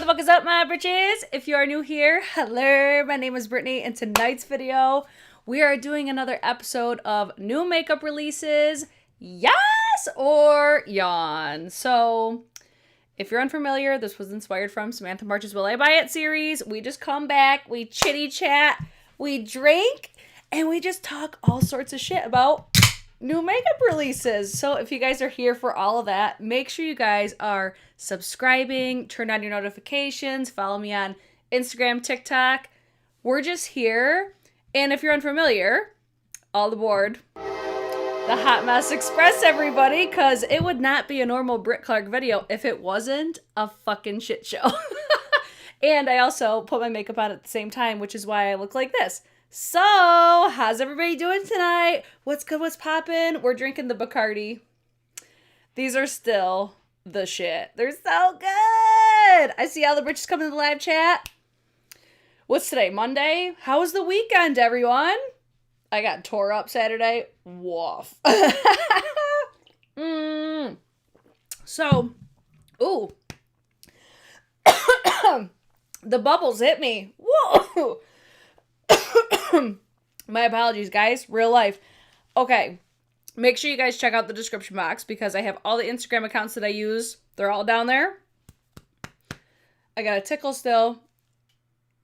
fuck is up, my bitches? If you are new here, hello, my name is Brittany. In tonight's video, we are doing another episode of new makeup releases, yes or yawn. So, if you're unfamiliar, this was inspired from Samantha March's Will I Buy It series. We just come back, we chitty chat, we drink, and we just talk all sorts of shit about new makeup releases. So if you guys are here for all of that, make sure you guys are subscribing, turn on your notifications, follow me on Instagram, TikTok. We're just here. And if you're unfamiliar, all aboard the Hot Mess Express, everybody, because it would not be a normal Britt Clark video if it wasn't a fucking shit show. And I also put my makeup on at the same time, which is why I look like this. So, how's everybody doing tonight? What's good? What's poppin'? We're drinking the Bacardi. These are still the shit. They're so good. I see all the bitches coming in the live chat. What's today? Monday? How was the weekend, everyone? I got tore up Saturday. Woof. So, ooh. The bubbles hit me. Whoa. My apologies, guys. Real life. Okay. Make sure you guys check out the description box because I have all the Instagram accounts that I use. They're all down there. I got a tickle still.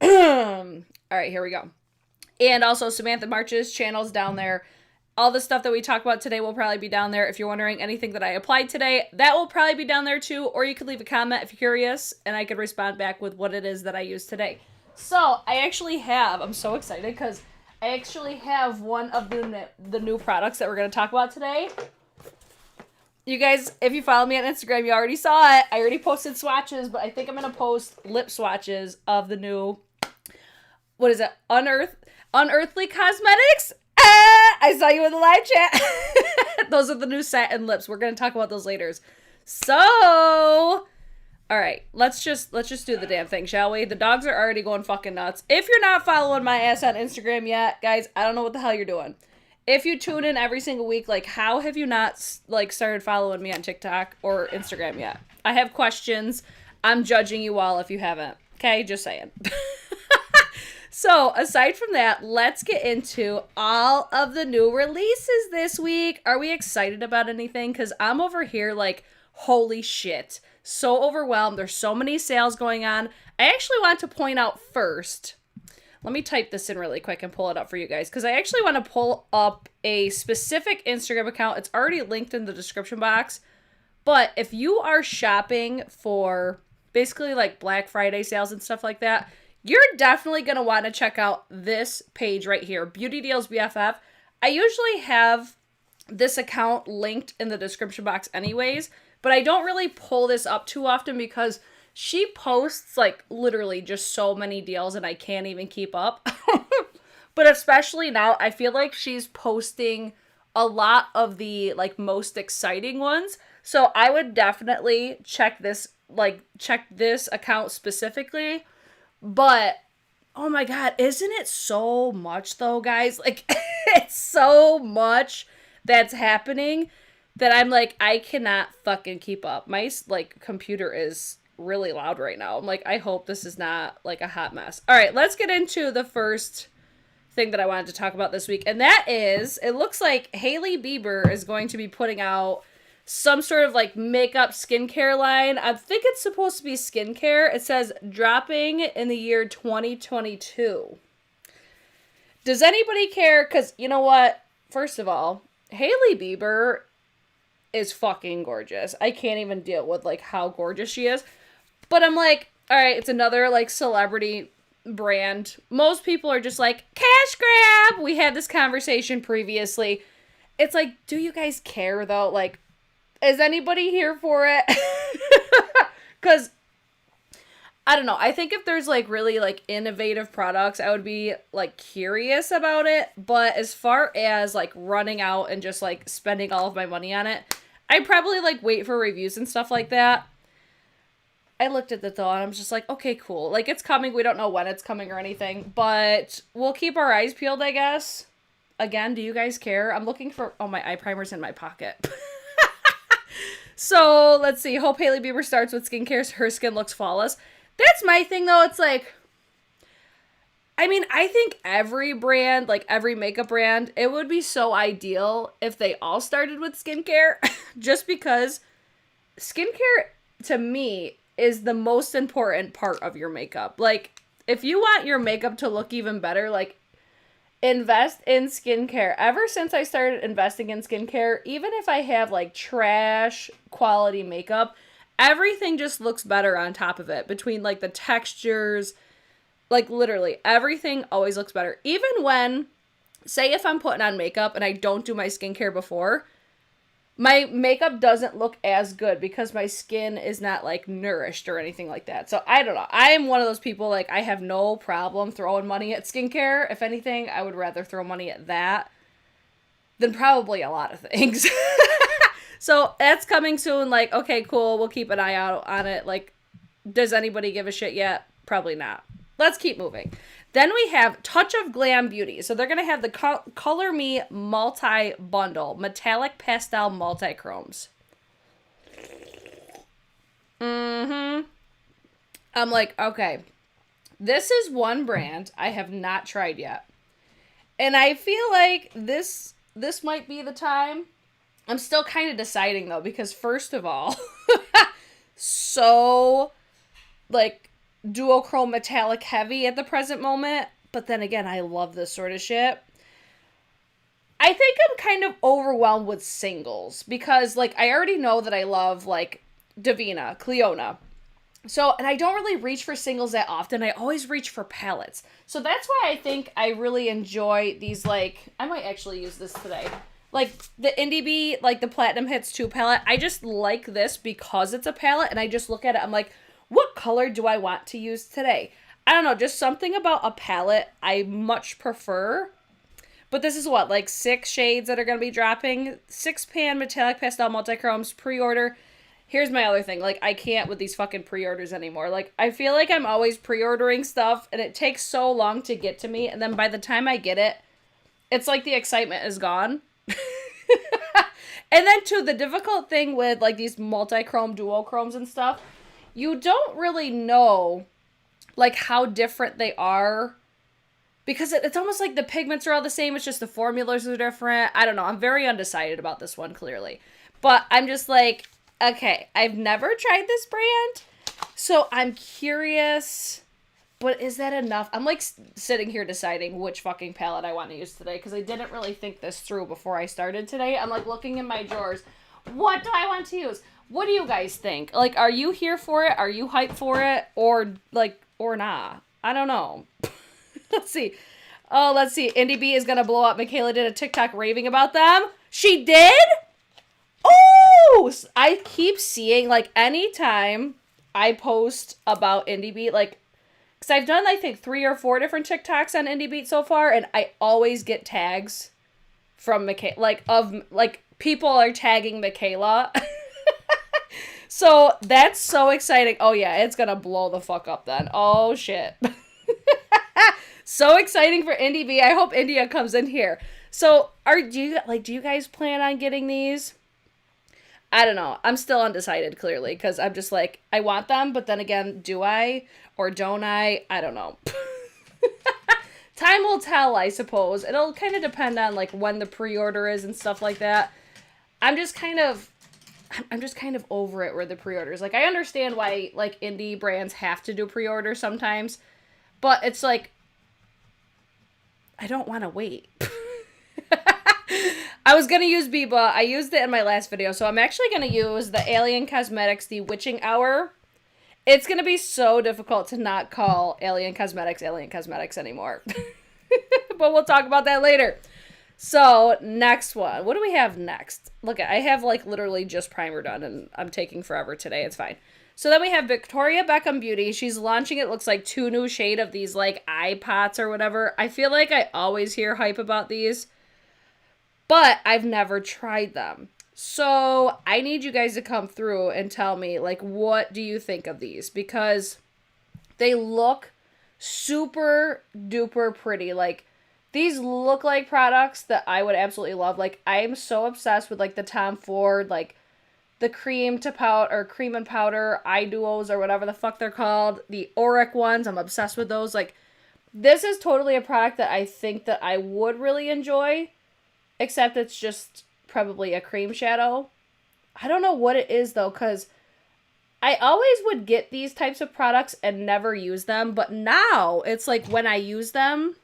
All right, here we go. And also Samantha March's channel's down there. All the stuff that we talk about today will probably be down there. If you're wondering anything that I applied today, that will probably be down there too. Or you could leave a comment if you're curious and I could respond back with what it is that I use today. So, I actually have, I'm so excited because I actually have one of the new products that we're going to talk about today. You guys, if you follow me on Instagram, you already saw it. I already posted swatches, but I think I'm going to post lip swatches of the new, what is it, Unearthly Cosmetics? I saw you in the live chat. Those are the new satin lips. We're going to talk about those later. So, all right, let's just do the damn thing, shall we? The dogs are already going fucking nuts. If you're not following my ass on Instagram yet, guys, I don't know what the hell you're doing. If you tune in every single week, like, how have you not, like, started following me on TikTok or Instagram yet? I have questions. I'm judging you all if you haven't. Okay, just saying. So, aside from that, let's get into all of the new releases this week. Are we excited about anything? Because I'm over here like, holy shit. So overwhelmed. There's so many sales going on. I actually want to point out first, let me type this in really quick and pull it up for you guys, because I actually want to pull up a specific Instagram account. It's already linked in the description box. But if you are shopping for basically like Black Friday sales and stuff like that, you're definitely going to want to check out this page right here, Beauty Deals BFF. I usually have this account linked in the description box anyways, but I don't really pull this up too often because she posts like literally just so many deals and I can't even keep up. But especially now, I feel like she's posting a lot of the like most exciting ones. So I would definitely check this account specifically. But oh my god, isn't it so much though, guys? Like it's so much that's happening that I'm like, I cannot fucking keep up. My, like, computer is really loud right now. I'm like, I hope this is not, like, a hot mess. All right, let's get into the first thing that I wanted to talk about this week. And that is, it looks like Hailey Bieber is going to be putting out some sort of, like, makeup skincare line. I think it's supposed to be skincare. It says, dropping in the year 2022. Does anybody care? Because, you know what? First of all, Hailey Bieber is fucking gorgeous. I can't even deal with like how gorgeous she is. But I'm like, all right, it's another like celebrity brand. Most people are just like, cash grab. We had this conversation previously. It's like, do you guys care though? Like, is anybody here for it? Because I don't know. I think if there's like really like innovative products, I would be like curious about it. But as far as like running out and just like spending all of my money on it, I'd probably like wait for reviews and stuff like that. I looked at it though and I'm just like, okay, cool. Like it's coming. We don't know when it's coming or anything, but we'll keep our eyes peeled, I guess. Again, do you guys care? I'm looking for, oh, my eye primer's in my pocket. So let's see. Hope Hailey Bieber starts with skincare so her skin looks flawless. That's my thing, though. It's like, I mean, I think every brand, like every makeup brand, it would be so ideal if they all started with skincare. Just because skincare, to me, is the most important part of your makeup. Like, if you want your makeup to look even better, like, invest in skincare. Ever since I started investing in skincare, even if I have, like, trash quality makeup, everything just looks better on top of it. Between, like, the textures, like, literally, everything always looks better. Even when, say if I'm putting on makeup and I don't do my skincare before, my makeup doesn't look as good because my skin is not, like, nourished or anything like that. So, I don't know. I am one of those people, like, I have no problem throwing money at skincare. If anything, I would rather throw money at that than probably a lot of things. So, that's coming soon. Like, okay, cool. We'll keep an eye out on it. Like, does anybody give a shit yet? Probably not. Let's keep moving. Then we have Touch of Glam Beauty. So they're going to have the Color Me Multi-Bundle. Metallic Pastel Multi-Chromes. I'm like, okay. This is one brand I have not tried yet. And I feel like this might be the time. I'm still kind of deciding, though, because first of all, so, like, duochrome metallic heavy at the present moment, but then again, I love this sort of shit. I think I'm kind of overwhelmed with singles because, like, I already know that I love, like, Divina, Cleona. So, and I don't really reach for singles that often. I always reach for palettes. So that's why I think I really enjoy these, like, I might actually use this today. Like, the Indi, like, the Platinum Hits 2 palette. I just like this because it's a palette, and I just look at it, I'm like, what color do I want to use today? I don't know, just something about a palette I much prefer. But this is what, like 6 shades that are going to be dropping. 6-pan metallic pastel multichromes pre-order. Here's my other thing. Like, I can't with these fucking pre-orders anymore. Like, I feel like I'm always pre-ordering stuff, and it takes so long to get to me. And then by the time I get it, it's like the excitement is gone. And then, too, the difficult thing with, like, these multi-chrome, dual-chromes and stuff, you don't really know, like, how different they are. Because it's almost like the pigments are all the same. It's just the formulas are different. I don't know. I'm very undecided about this one, clearly. But I'm just like, okay, I've never tried this brand. So I'm curious. But is that enough? I'm, like, sitting here deciding which fucking palette I want to use today. Because I didn't really think this through before I started today. I'm, like, looking in my drawers. What do I want to use? What do you guys think? Like, are you here for it? Are you hyped for it? Or, like, or nah? I don't know. Let's see. Oh, let's see. Indi B is going to blow up. Michaela did a TikTok raving about them. She did? Oh! I keep seeing, like, anytime I post about Indi B, like, because I've done, I think, 3 or 4 different TikToks on Indi B so far, and I always get tags from Michaela, like, people are tagging Michaela. So, that's so exciting. Oh, yeah, it's gonna blow the fuck up then. Oh, shit. So exciting for Indi B. I hope India comes in here. So, do you guys plan on getting these? I don't know. I'm still undecided, clearly, because I'm just like, I want them, but then again, do I or don't I? I don't know. Time will tell, I suppose. It'll kind of depend on, like, when the pre-order is and stuff like that. I'm just kind of over it with the pre-orders. Like, I understand why, like, indie brands have to do pre-order sometimes, but it's like, I don't want to wait. I was going to use Biba. I used it in my last video, so I'm actually going to use the Alien Cosmetics, the Witching Hour. It's going to be so difficult to not call Alien Cosmetics anymore. But we'll talk about that later. So, next one. What do we have next? Look, I have, like, literally just primer done, and I'm taking forever today. It's fine. So then we have Victoria Beckham Beauty. She's launching, it looks like, 2 new shade of these, like, eye pots or whatever. I feel like I always hear hype about these, but I've never tried them. So I need you guys to come through and tell me, like, what do you think of these? Because they look super duper pretty. Like, these look like products that I would absolutely love. Like, I'm so obsessed with, like, the Tom Ford, like, the cream to powder, or cream and powder eye duos, or whatever the fuck they're called. The Oreck ones, I'm obsessed with those. Like, this is totally a product that I think that I would really enjoy, except it's just probably a cream shadow. I don't know what it is, though, because I always would get these types of products and never use them, but now it's like when I use them,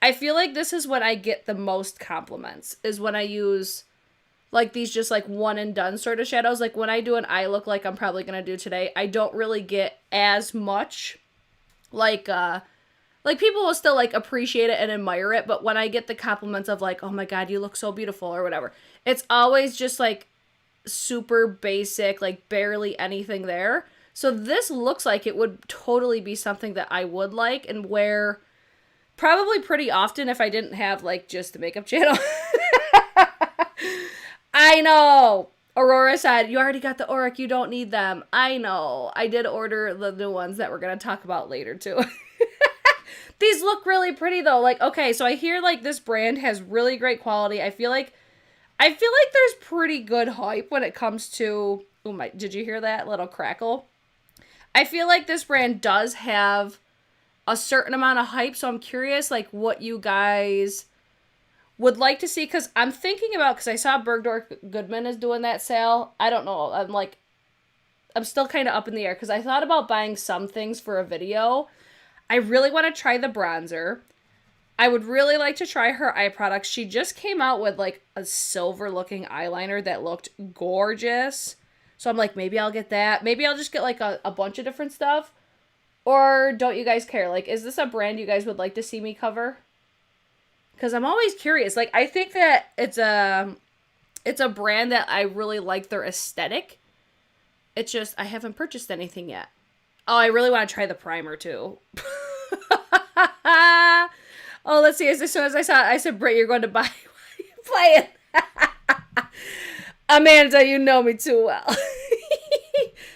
I feel like this is when I get the most compliments, is when I use like these just like one and done sort of shadows. Like when I do an eye look like I'm probably going to do today, I don't really get as much like people will still like appreciate it and admire it. But when I get the compliments of like, oh my God, you look so beautiful or whatever, it's always just like super basic, like barely anything there. So this looks like it would totally be something that I would like and wear probably pretty often if I didn't have like just the makeup channel. I know. Aurora said, you already got the Oreck, you don't need them. I know. I did order the new ones that we're going to talk about later too. These look really pretty though. Like, okay, so I hear like this brand has really great quality. I feel like there's pretty good hype when it comes to, oh my, did you hear that little crackle? I feel like this brand does have a certain amount of hype, so I'm curious like what you guys would like to see, because I'm thinking about, because I saw Bergdorf Goodman is doing that sale. I don't know. I'm still kind of up in the air, because I thought about buying some things for a video. I really want to try the bronzer. I would really like to try her eye products. She just came out with like a silver looking eyeliner that looked gorgeous. So I'm like, maybe I'll get that. Maybe I'll just get like a bunch of different stuff. Or don't you guys care? Like, is this a brand you guys would like to see me cover? Because I'm always curious. Like, I think that it's a brand that I really like their aesthetic. It's just, I haven't purchased anything yet. Oh, I really want to try the primer, too. Oh, let's see. As soon as I saw it, I said, Britt, you're going to buy. Why are you playing? Amanda, you know me too well.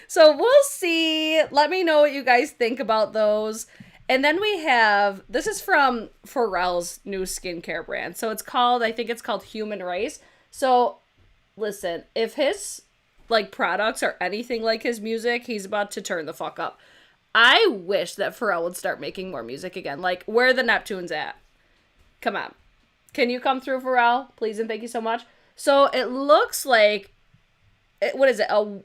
So we'll see. Let me know what you guys think about those. And then we have, this is from Pharrell's new skincare brand. So I think it's called Human Race. So listen, if his like products are anything like his music, he's about to turn the fuck up. I wish that Pharrell would start making more music again. Like, where are the Neptunes at? Come on. Can you come through, Pharrell? Please and thank you so much. So it looks like, what is it? A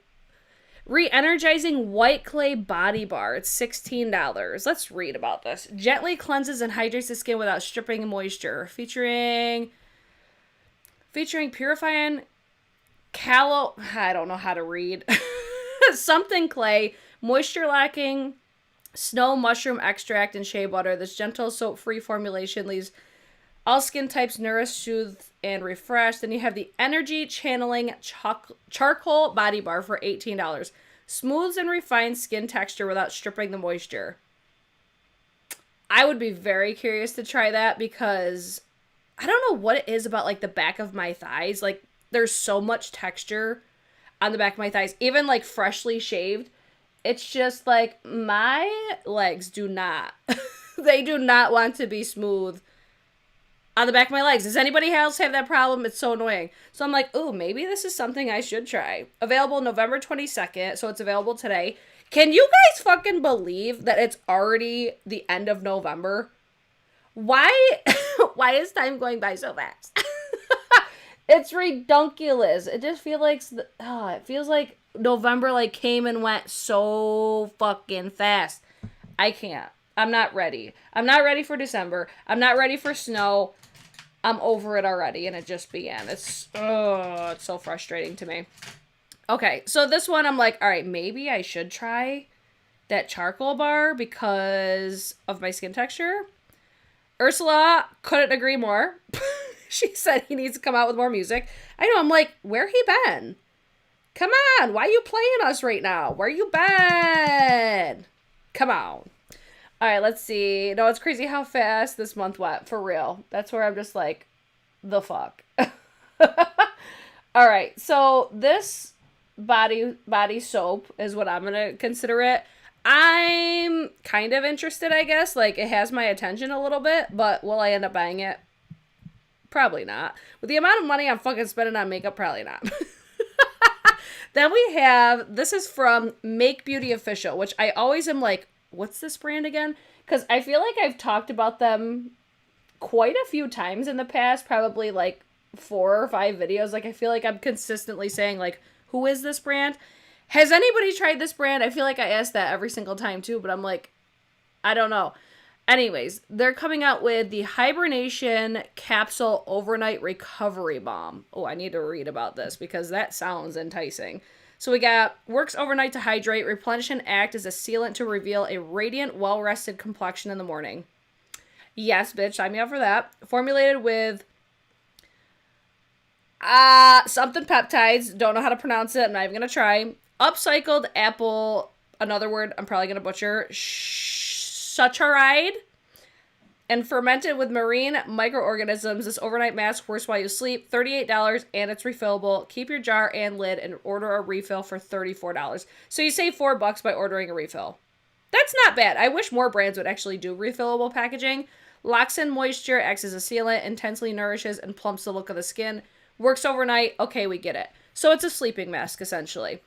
re-energizing white clay body bar. It's $16. Let's read about this. Gently cleanses and hydrates the skin without stripping moisture. Featuring purifying I don't know how to read. Something clay, moisture lacking, snow mushroom extract, and shea butter. This gentle soap-free formulation leaves all skin types nourished, soothed, and refreshed. Then you have the energy channeling charcoal body bar for $18. Smooths and refines skin texture without stripping the moisture. I would be very curious to try that, because I don't know what it is about like the back of my thighs. Like, there's so much texture on the back of my thighs, even like freshly shaved. It's just like my legs do not, they do not want to be smooth on the back of my legs. Does anybody else have that problem? It's so annoying. So I'm like, ooh, maybe this is something I should try. Available November 22nd, so it's available today. Can you guys fucking believe that it's already the end of November? Why is time going by so fast? It's redunculous. It just feels like, it feels like November like came and went so fucking fast. I can't. I'm not ready. I'm not ready for December. I'm not ready for snow. I'm over it already, and it just began. It's so frustrating to me. Okay, so this one I'm like, all right, maybe I should try that charcoal bar because of my skin texture. Ursula couldn't agree more. She said he needs to come out with more music. I know, I'm like, where he been? Come on, why are you playing us right now? Where you been? Come on. All right, let's see. No, it's crazy how fast this month went, for real. That's where I'm just like, the fuck. All right, so this body soap is what I'm going to consider it. I'm kind of interested, I guess. Like, it has my attention a little bit, but will I end up buying it? Probably not. With the amount of money I'm fucking spending on makeup, probably not. Then we have, this is from Make Beauty Official, which I always am like, what's this brand again? Because I feel like I've talked about them quite a few times in the past, probably like 4 or 5 videos. Like, I feel like I'm consistently saying, like, who is this brand? Has anybody tried this brand? I feel like I ask that every single time too, but I'm like, I don't know. Anyways, they're coming out with the Hibernation Capsule Overnight Recovery Balm. Oh, I need to read about this because that sounds enticing. So we got, works overnight to hydrate, replenish and act as a sealant to reveal a radiant, well-rested complexion in the morning. Yes, bitch, sign me up for that. Formulated with something peptides. Don't know how to pronounce it. I'm not even going to try. Upcycled apple, another word I'm probably going to butcher, saccharide, and fermented with marine microorganisms. This overnight mask works while you sleep. $38, and it's refillable. Keep your jar and lid and order a refill for $34. So you save $4 by ordering a refill. That's not bad. I wish more brands would actually do refillable packaging. Locks in moisture, acts as a sealant, intensely nourishes, and plumps the look of the skin. Works overnight. Okay, we get it. So it's a sleeping mask, essentially.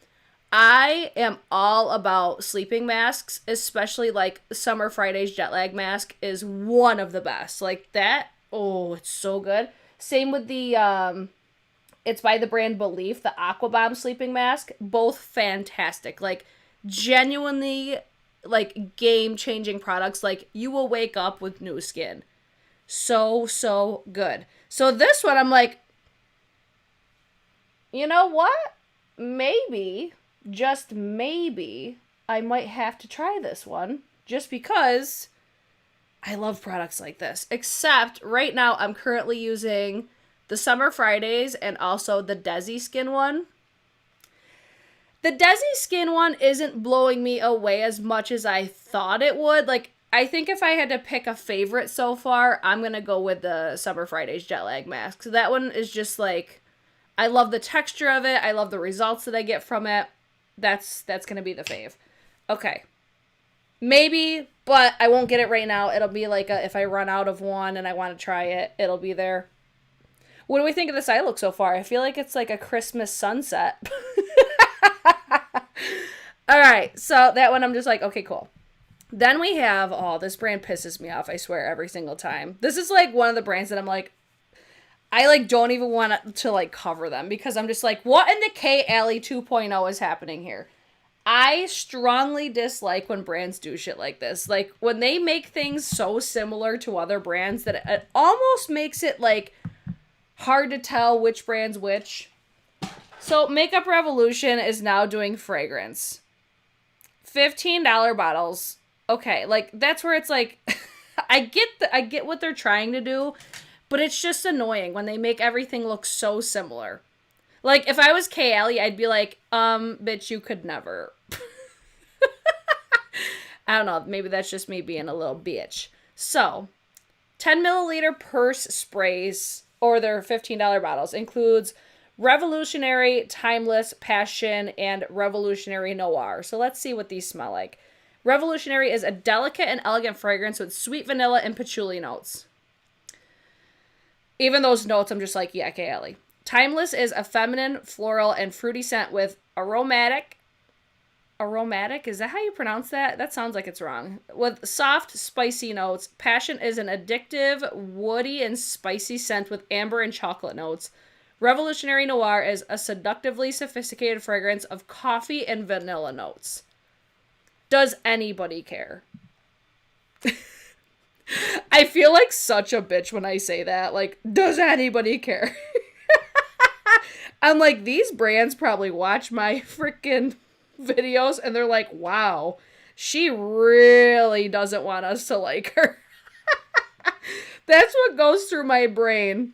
I am all about sleeping masks, especially like Summer Fridays jet lag mask is one of the best. Like that, oh, it's so good. Same with the, it's by the brand Belief, the Aqua Bomb sleeping mask. Both fantastic. Like, genuinely, like, game-changing products. Like, you will wake up with new skin. So, so good. So this one, I'm like, you know what? Maybe, just maybe, I might have to try this one. Just because I love products like this. Except, right now, I'm currently using the Summer Fridays and also the Desi Skin one. The Desi Skin one isn't blowing me away as much as I thought it would. Like, I think if I had to pick a favorite so far, I'm going to go with the Summer Fridays jet lag mask. So that one is just like, I love the texture of it. I love the results that I get from it. That's going to be the fave. Okay. Maybe, but I won't get it right now. It'll be like if I run out of one and I want to try it, it'll be there. What do we think of this eye look so far? I feel like it's like a Christmas sunset. All right. So that one I'm just like, okay, cool. Then we have, oh, this brand pisses me off, I swear, every single time. This is like one of the brands that I'm like, I like don't even want to like cover them because I'm just like, what in the K-Alley 2.0 is happening here? I strongly dislike when brands do shit like this. Like when they make things so similar to other brands that it almost makes it like hard to tell which brand's which. So Makeup Revolution is now doing fragrance. $15 bottles. Okay, like that's where it's like I get what they're trying to do, but it's just annoying when they make everything look so similar. Like if I was K-Alley, I'd be like, bitch, you could never. I don't know, maybe that's just me being a little bitch. So, 10 milliliter purse sprays, or their $15 bottles, includes Revolutionary, Timeless, Passion, and Revolutionary Noir. So let's see what these smell like. Revolutionary is a delicate and elegant fragrance with sweet vanilla and patchouli notes. Even those notes, I'm just like, yeah, K-Alley. Timeless is a feminine, floral, and fruity scent with aromatic, is that how you pronounce that? That sounds like it's wrong. With soft, spicy notes. Passion is an addictive, woody, and spicy scent with amber and chocolate notes. Revolutionary Noir is a seductively sophisticated fragrance of coffee and vanilla notes. Does anybody care? I feel like such a bitch when I say that. Like, does anybody care? I'm like, these brands probably watch my freaking videos and they're like, wow, she really doesn't want us to like her. That's what goes through my brain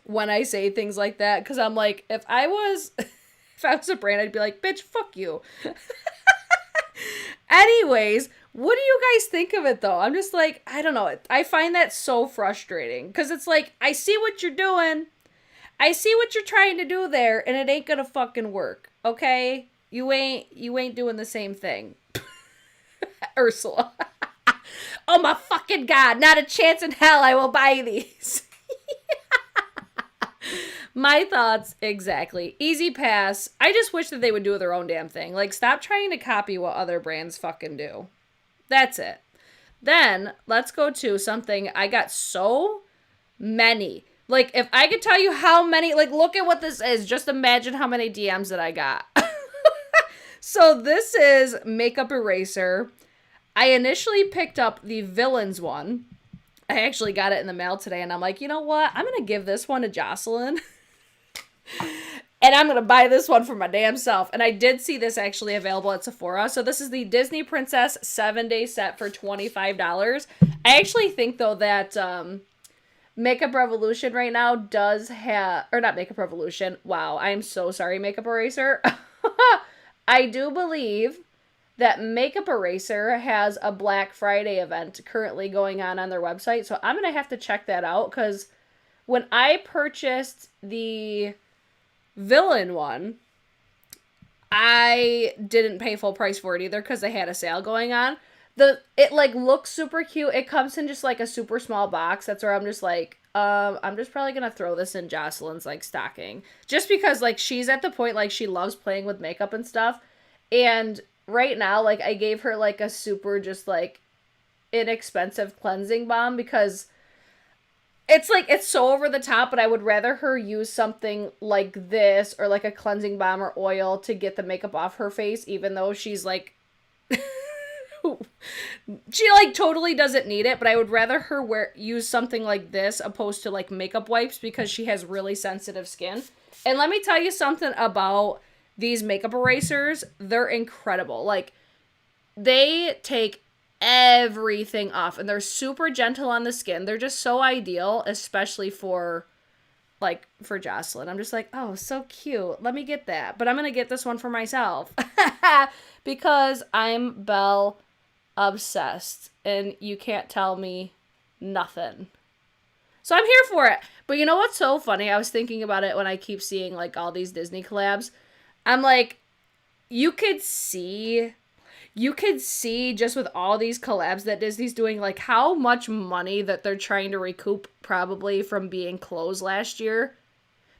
when I say things like that. Because I'm like, if I was a brand, I'd be like, bitch, fuck you. Anyways, what do you guys think of it though? I'm just like, I don't know. I find that so frustrating because it's like, I see what you're doing. I see what you're trying to do there and it ain't gonna fucking work. Okay? You ain't doing the same thing. Ursula. Oh my fucking God. Not a chance in hell I will buy these. My thoughts exactly. Easy pass. I just wish that they would do their own damn thing. Like, stop trying to copy what other brands fucking do. That's it. Then, let's go to something I got so many. Like, if I could tell you how many, like, look at what this is. Just imagine how many DMs that I got. So, this is Makeup Eraser. I initially picked up the Villains one. I actually got it in the mail today, and I'm like, you know what? I'm going to give this one to Jocelyn. And I'm going to buy this one for my damn self. And I did see this actually available at Sephora. So this is the Disney Princess 7-day set for $25. I actually think, though, that Makeup Revolution right now does have... Or not Makeup Revolution. Wow, I am so sorry, Makeup Eraser. I do believe that Makeup Eraser has a Black Friday event currently going on their website. So I'm going to have to check that out, because when I purchased the Villain one, I didn't pay full price for it either because they had a sale going on. It like looks super cute. It comes in just like a super small box. That's where I'm just like, I'm just probably gonna throw this in Jocelyn's like stocking, just because like she's at the point like she loves playing with makeup and stuff. And right now, like, I gave her like a super just like inexpensive cleansing balm because it's like, it's so over the top, but I would rather her use something like this or like a cleansing balm or oil to get the makeup off her face, even though she's like, she like totally doesn't need it, but I would rather her use something like this opposed to like makeup wipes because she has really sensitive skin. And let me tell you something about these makeup erasers. They're incredible. Like, they take everything off and they're super gentle on the skin. They're just so ideal, especially for Jocelyn. I'm just like, oh, so cute. Let me get that. But I'm going to get this one for myself because I'm Belle obsessed and you can't tell me nothing. So I'm here for it. But you know what's so funny? I was thinking about it when I keep seeing like all these Disney collabs. I'm like, you could see just with all these collabs that Disney's doing, like how much money that they're trying to recoup probably from being closed last year.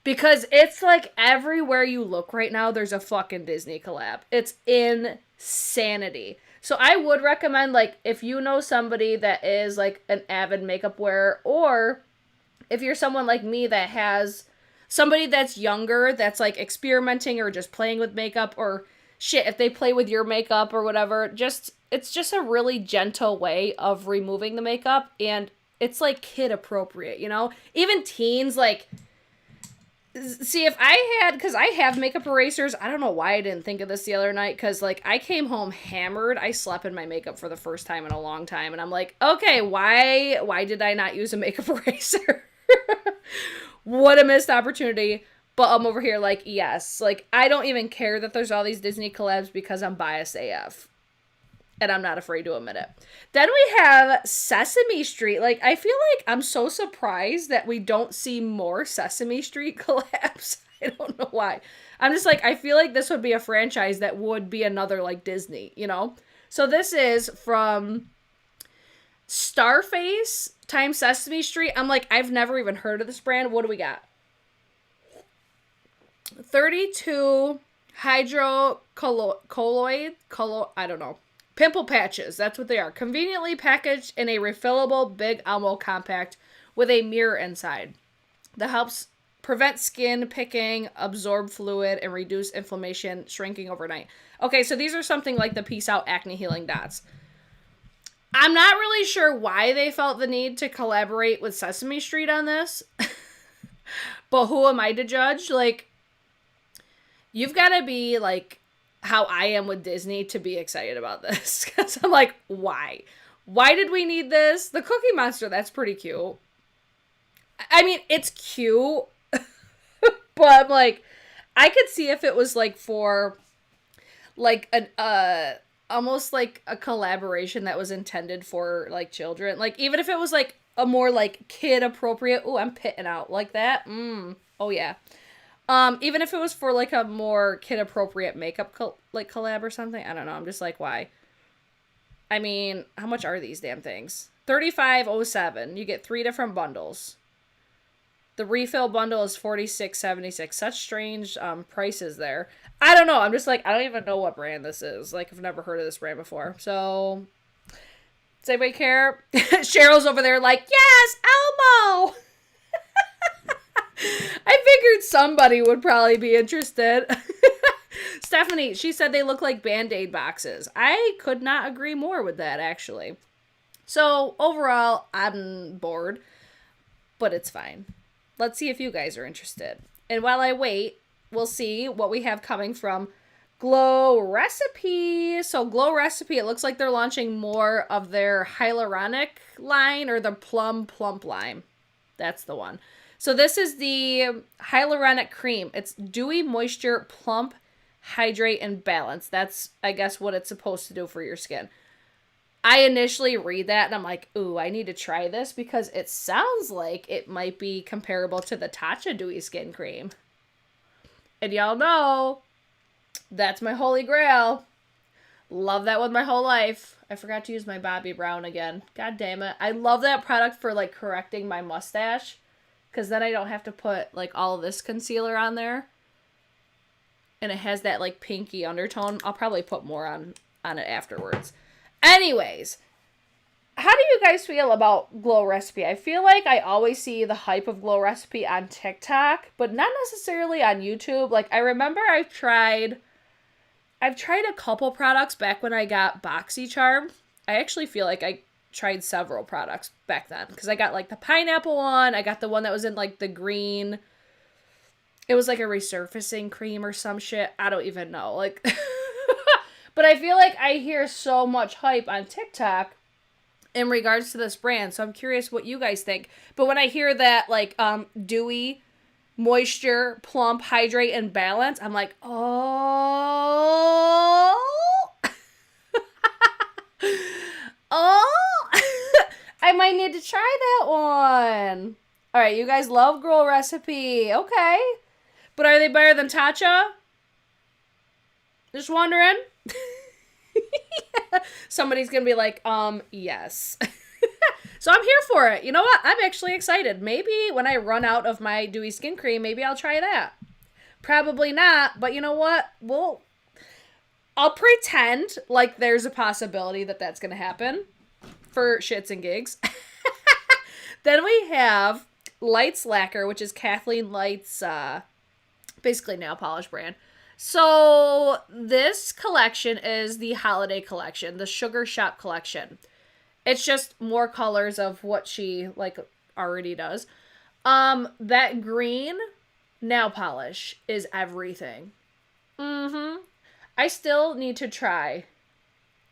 Because it's like everywhere you look right now, there's a fucking Disney collab. It's insanity. So I would recommend, like, if you know somebody that is like an avid makeup wearer, or if you're someone like me that has somebody that's younger, that's like experimenting or just playing with makeup, or shit, if they play with your makeup or whatever, it's just a really gentle way of removing the makeup, and it's like kid appropriate, you know? Even teens, like, see, if I had, because I have makeup erasers, I don't know why I didn't think of this the other night, because like I came home hammered. I slept in my makeup for the first time in a long time, and I'm like, okay, why did I not use a makeup eraser? What a missed opportunity. But I'm over here like, yes. Like, I don't even care that there's all these Disney collabs because I'm biased AF. And I'm not afraid to admit it. Then we have Sesame Street. Like, I feel like I'm so surprised that we don't see more Sesame Street collabs. I don't know why. I'm just like, I feel like this would be a franchise that would be another, like, Disney, you know? So this is from Starface times Sesame Street. I'm like, I've never even heard of this brand. What do we got? 32 hydrocolloid, I don't know. Pimple patches, that's what they are. Conveniently packaged in a refillable Big Elmo compact with a mirror inside. That helps prevent skin picking, absorb fluid, and reduce inflammation, shrinking overnight. Okay, so these are something like the Peace Out Acne Healing Dots. I'm not really sure why they felt the need to collaborate with Sesame Street on this. But who am I to judge? Like, you've got to be like how I am with Disney to be excited about this. Because I'm like, why? Why did we need this? The Cookie Monster, that's pretty cute. I mean, it's cute. But I'm like, I could see if it was like for like an almost like a collaboration that was intended for like children. Like, even if it was like a more like kid appropriate. Oh, I'm pitting out like that. Oh yeah. Even if it was for like a more kid appropriate makeup collab or something. I don't know. I'm just like, why? I mean, how much are these damn things? $35.07. You get 3 different bundles. The refill bundle is $46.76. Such strange prices there. I don't know. I'm just like, I don't even know what brand this is. Like, I've never heard of this brand before. So, does anybody care? Cheryl's over there like, yes, Elmo! I figured somebody would probably be interested. Stephanie, she said they look like Band-Aid boxes. I could not agree more with that, actually. So, overall, I'm bored. But it's fine. Let's see if you guys are interested. And while I wait, we'll see what we have coming from Glow Recipe. So Glow Recipe, it looks like they're launching more of their hyaluronic line or the plump line. That's the one. So this is the hyaluronic cream. It's dewy moisture, plump, hydrate, and balance. That's, I guess, what it's supposed to do for your skin. I initially read that and I'm like, ooh, I need to try this because it sounds like it might be comparable to the Tatcha Dewy Skin Cream. And y'all know, that's my holy grail. Love that with my whole life. I forgot to use my Bobbi Brown again. God damn it. I love that product for, like, correcting my mustache. Because then I don't have to put, like, all of this concealer on there. And it has that, like, pinky undertone. I'll probably put more on it afterwards. Anyways, how do you guys feel about Glow Recipe? I feel like I always see the hype of Glow Recipe on TikTok, but not necessarily on YouTube. Like, I remember I've tried a couple products back when I got BoxyCharm. I actually feel like I tried several products back then, because I got, like, the pineapple one. I got the one that was in, like, the green. It was, like, a resurfacing cream or some shit. I don't even know. Like... But I feel like I hear so much hype on TikTok in regards to this brand. So I'm curious what you guys think. But when I hear that, like, dewy, moisture, plump, hydrate, and balance, I'm like, oh. Oh. I might need to try that one. All right, you guys love Glow Recipe. Okay. But are they better than Tatcha? Just wondering. Somebody's gonna be like, yes. So I'm here for it. You know what? I'm actually excited. Maybe when I run out of my dewy skin cream, maybe I'll try that. Probably not, but you know what? I'll pretend like there's a possibility that that's gonna happen for shits and gigs. Then we have Lights Lacquer, which is Kathleen Light's basically nail polish brand. So this collection is the holiday collection, the Sugar Shop collection. It's just more colors of what she, like, already does. That green nail polish is everything. I still need to try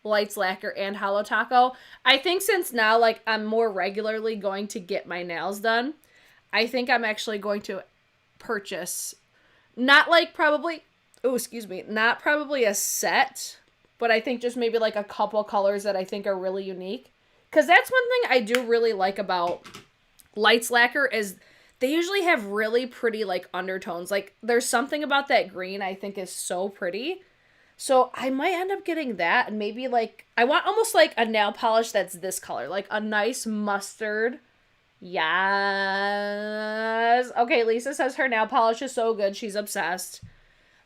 Lights Lacquer and Holo Taco. I think since now, like, I'm more regularly going to get my nails done, I think I'm actually going to purchase, not like probably... Oh, excuse me. Not probably a set, but I think just maybe like a couple colors that I think are really unique. Because that's one thing I do really like about Lights Lacquer is they usually have really pretty like undertones. Like there's something about that green I think is so pretty. So I might end up getting that, and maybe like I want almost like a nail polish that's this color. Like a nice mustard. Yes. Okay, Lisa says her nail polish is so good. She's obsessed.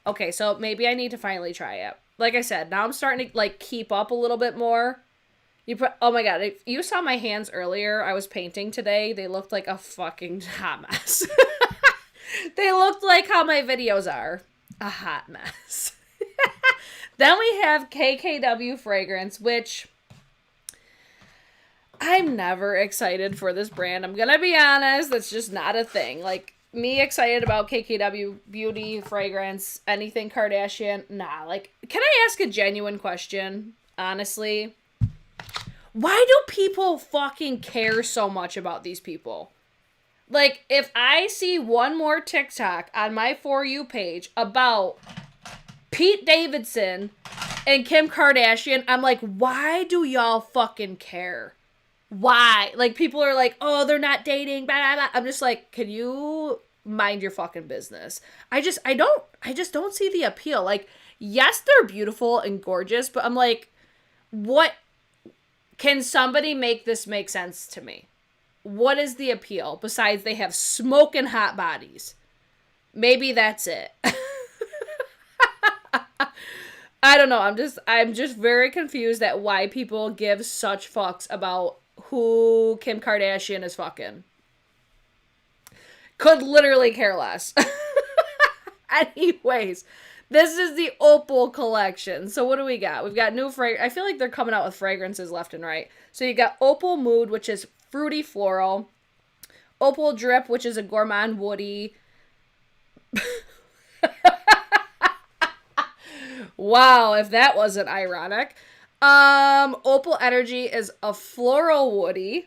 Okay, so maybe I need to finally try it. Like I said, now I'm starting to, like, keep up a little bit more. Oh my god, if you saw my hands earlier, I was painting today, they looked like a fucking hot mess. They looked like how my videos are. A hot mess. Then we have Kkw Fragrance, which... I'm never excited for this brand. I'm gonna be honest, that's just not a thing. Like... Me excited about Kkw beauty, fragrance, anything Kardashian. Nah, like, can I ask a genuine question? Honestly. Why do people fucking care so much about these people? Like, if I see one more TikTok on my For You page about Pete Davidson and Kim Kardashian, I'm like, why do y'all fucking care? Why? Like, people are like, oh, they're not dating, blah, blah, blah. I'm just like, can you mind your fucking business? I just don't see the appeal. Like, yes, they're beautiful and gorgeous, but I'm like, what? Can somebody make this make sense to me? what is the appeal besides they have smoking hot bodies? Maybe that's it. I don't know. I'm just very confused at why people give such fucks about who Kim Kardashian is fucking. Could literally care less. Anyways, this is the Opal Collection. So what do we got? We've got new fragrance. I feel like they're coming out with fragrances left and right. So you got Opal Mood, which is fruity floral. Opal Drip, which is a gourmand woody. Wow, if that wasn't ironic. Opal Energy is a floral woody.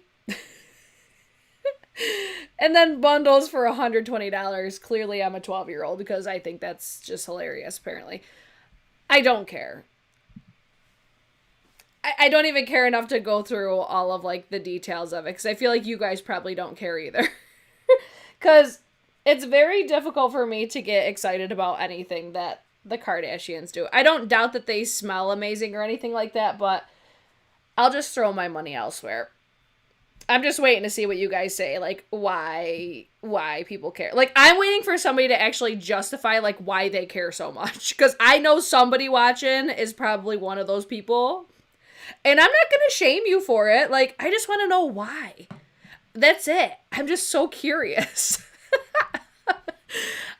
And then bundles for $120. Clearly, I'm a 12-year-old because I think that's just hilarious, apparently. I don't care. I don't even care enough to go through all of, like, the details of it, because I feel like you guys probably don't care either. Because it's very difficult for me to get excited about anything that the Kardashians do. I don't doubt that they smell amazing or anything like that, but I'll just throw my money elsewhere. I'm just waiting to see what you guys say, like, why people care. Like, I'm waiting for somebody to actually justify, like, why they care so much. Because I know somebody watching is probably one of those people. And I'm not going to shame you for it. Like, I just want to know why. That's it. I'm just so curious.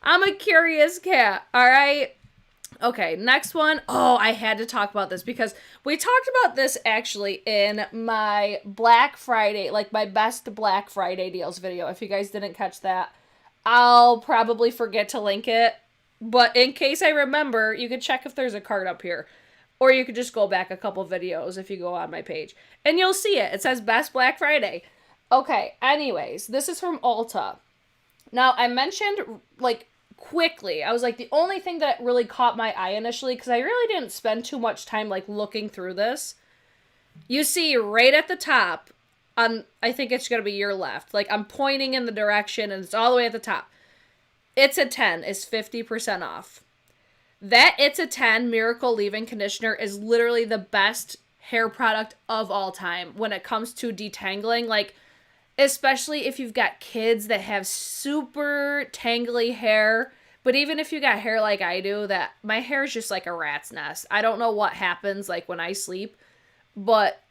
I'm a curious cat, all right? Okay, next one. Oh, I had to talk about this because we talked about this actually in my Black Friday, like my best Black Friday deals video. If you guys didn't catch that, I'll probably forget to link it. But in case I remember, you can check if there's a card up here. Or you could just go back a couple videos if you go on my page. And you'll see it. It says Best Black Friday. Okay, anyways, this is from Ulta. Now, I mentioned, like, quickly, I was like, the only thing that really caught my eye initially, because I really didn't spend too much time, like, looking through this. You see right at the top, I think it's going to be your left. Like, I'm pointing in the direction, and it's all the way at the top. It's a 10 is 50% off. That It's a 10 Miracle Leave-In Conditioner is literally the best hair product of all time when it comes to detangling. Like, especially if you've got kids that have super tangly hair. But even if you got hair like I do, that my hair is just like a rat's nest. I don't know what happens, like, when I sleep. But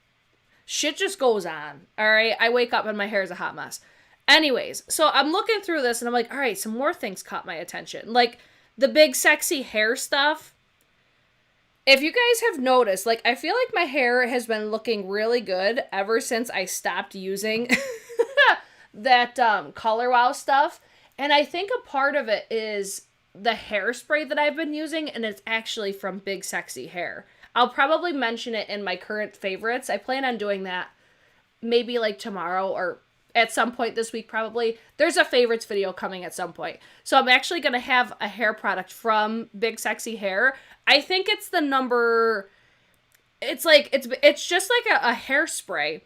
shit just goes on, all right? I wake up and my hair is a hot mess. Anyways, so I'm looking through this and I'm like, all right, some more things caught my attention. Like, the big sexy hair stuff. If you guys have noticed, like, I feel like my hair has been looking really good ever since I stopped using that Color Wow stuff. And I think a part of it is the hairspray that I've been using, and it's actually from Big Sexy Hair. I'll probably mention it in my current favorites. I plan on doing that maybe like tomorrow or at some point this week probably. There's a favorites video coming at some point. So I'm actually going to have a hair product from Big Sexy Hair. I think it's the number... It's like, it's just like a hairspray,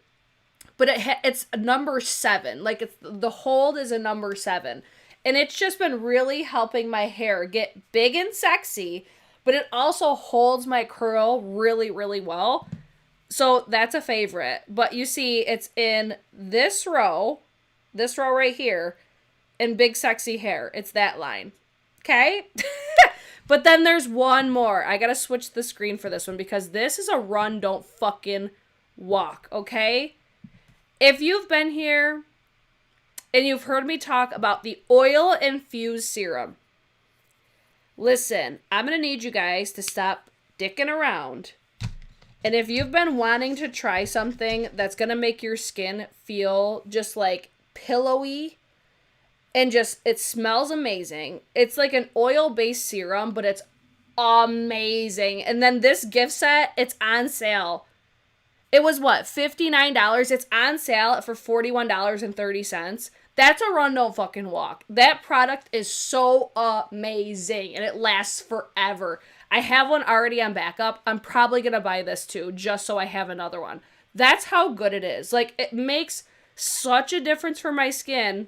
but it's number 7. Like, it's the hold is a number 7. And it's just been really helping my hair get big and sexy, but it also holds my curl really, really well. So that's a favorite. But you see, it's in this row right here, in Big Sexy Hair. It's that line. Okay? But then there's one more. I gotta switch the screen for this one because this is a run, don't fucking walk, okay? If you've been here and you've heard me talk about the oil-infused serum, listen, I'm gonna need you guys to stop dicking around. And if you've been wanting to try something that's going to make your skin feel just like pillowy and just, it smells amazing. It's like an oil-based serum, but it's amazing. And then this gift set, it's on sale. It was what, $59? It's on sale for $41.30. That's a run, don't fucking walk. That product is so amazing and it lasts forever. I have one already on backup. I'm probably going to buy this too, just so I have another one. That's how good it is. Like, it makes such a difference for my skin.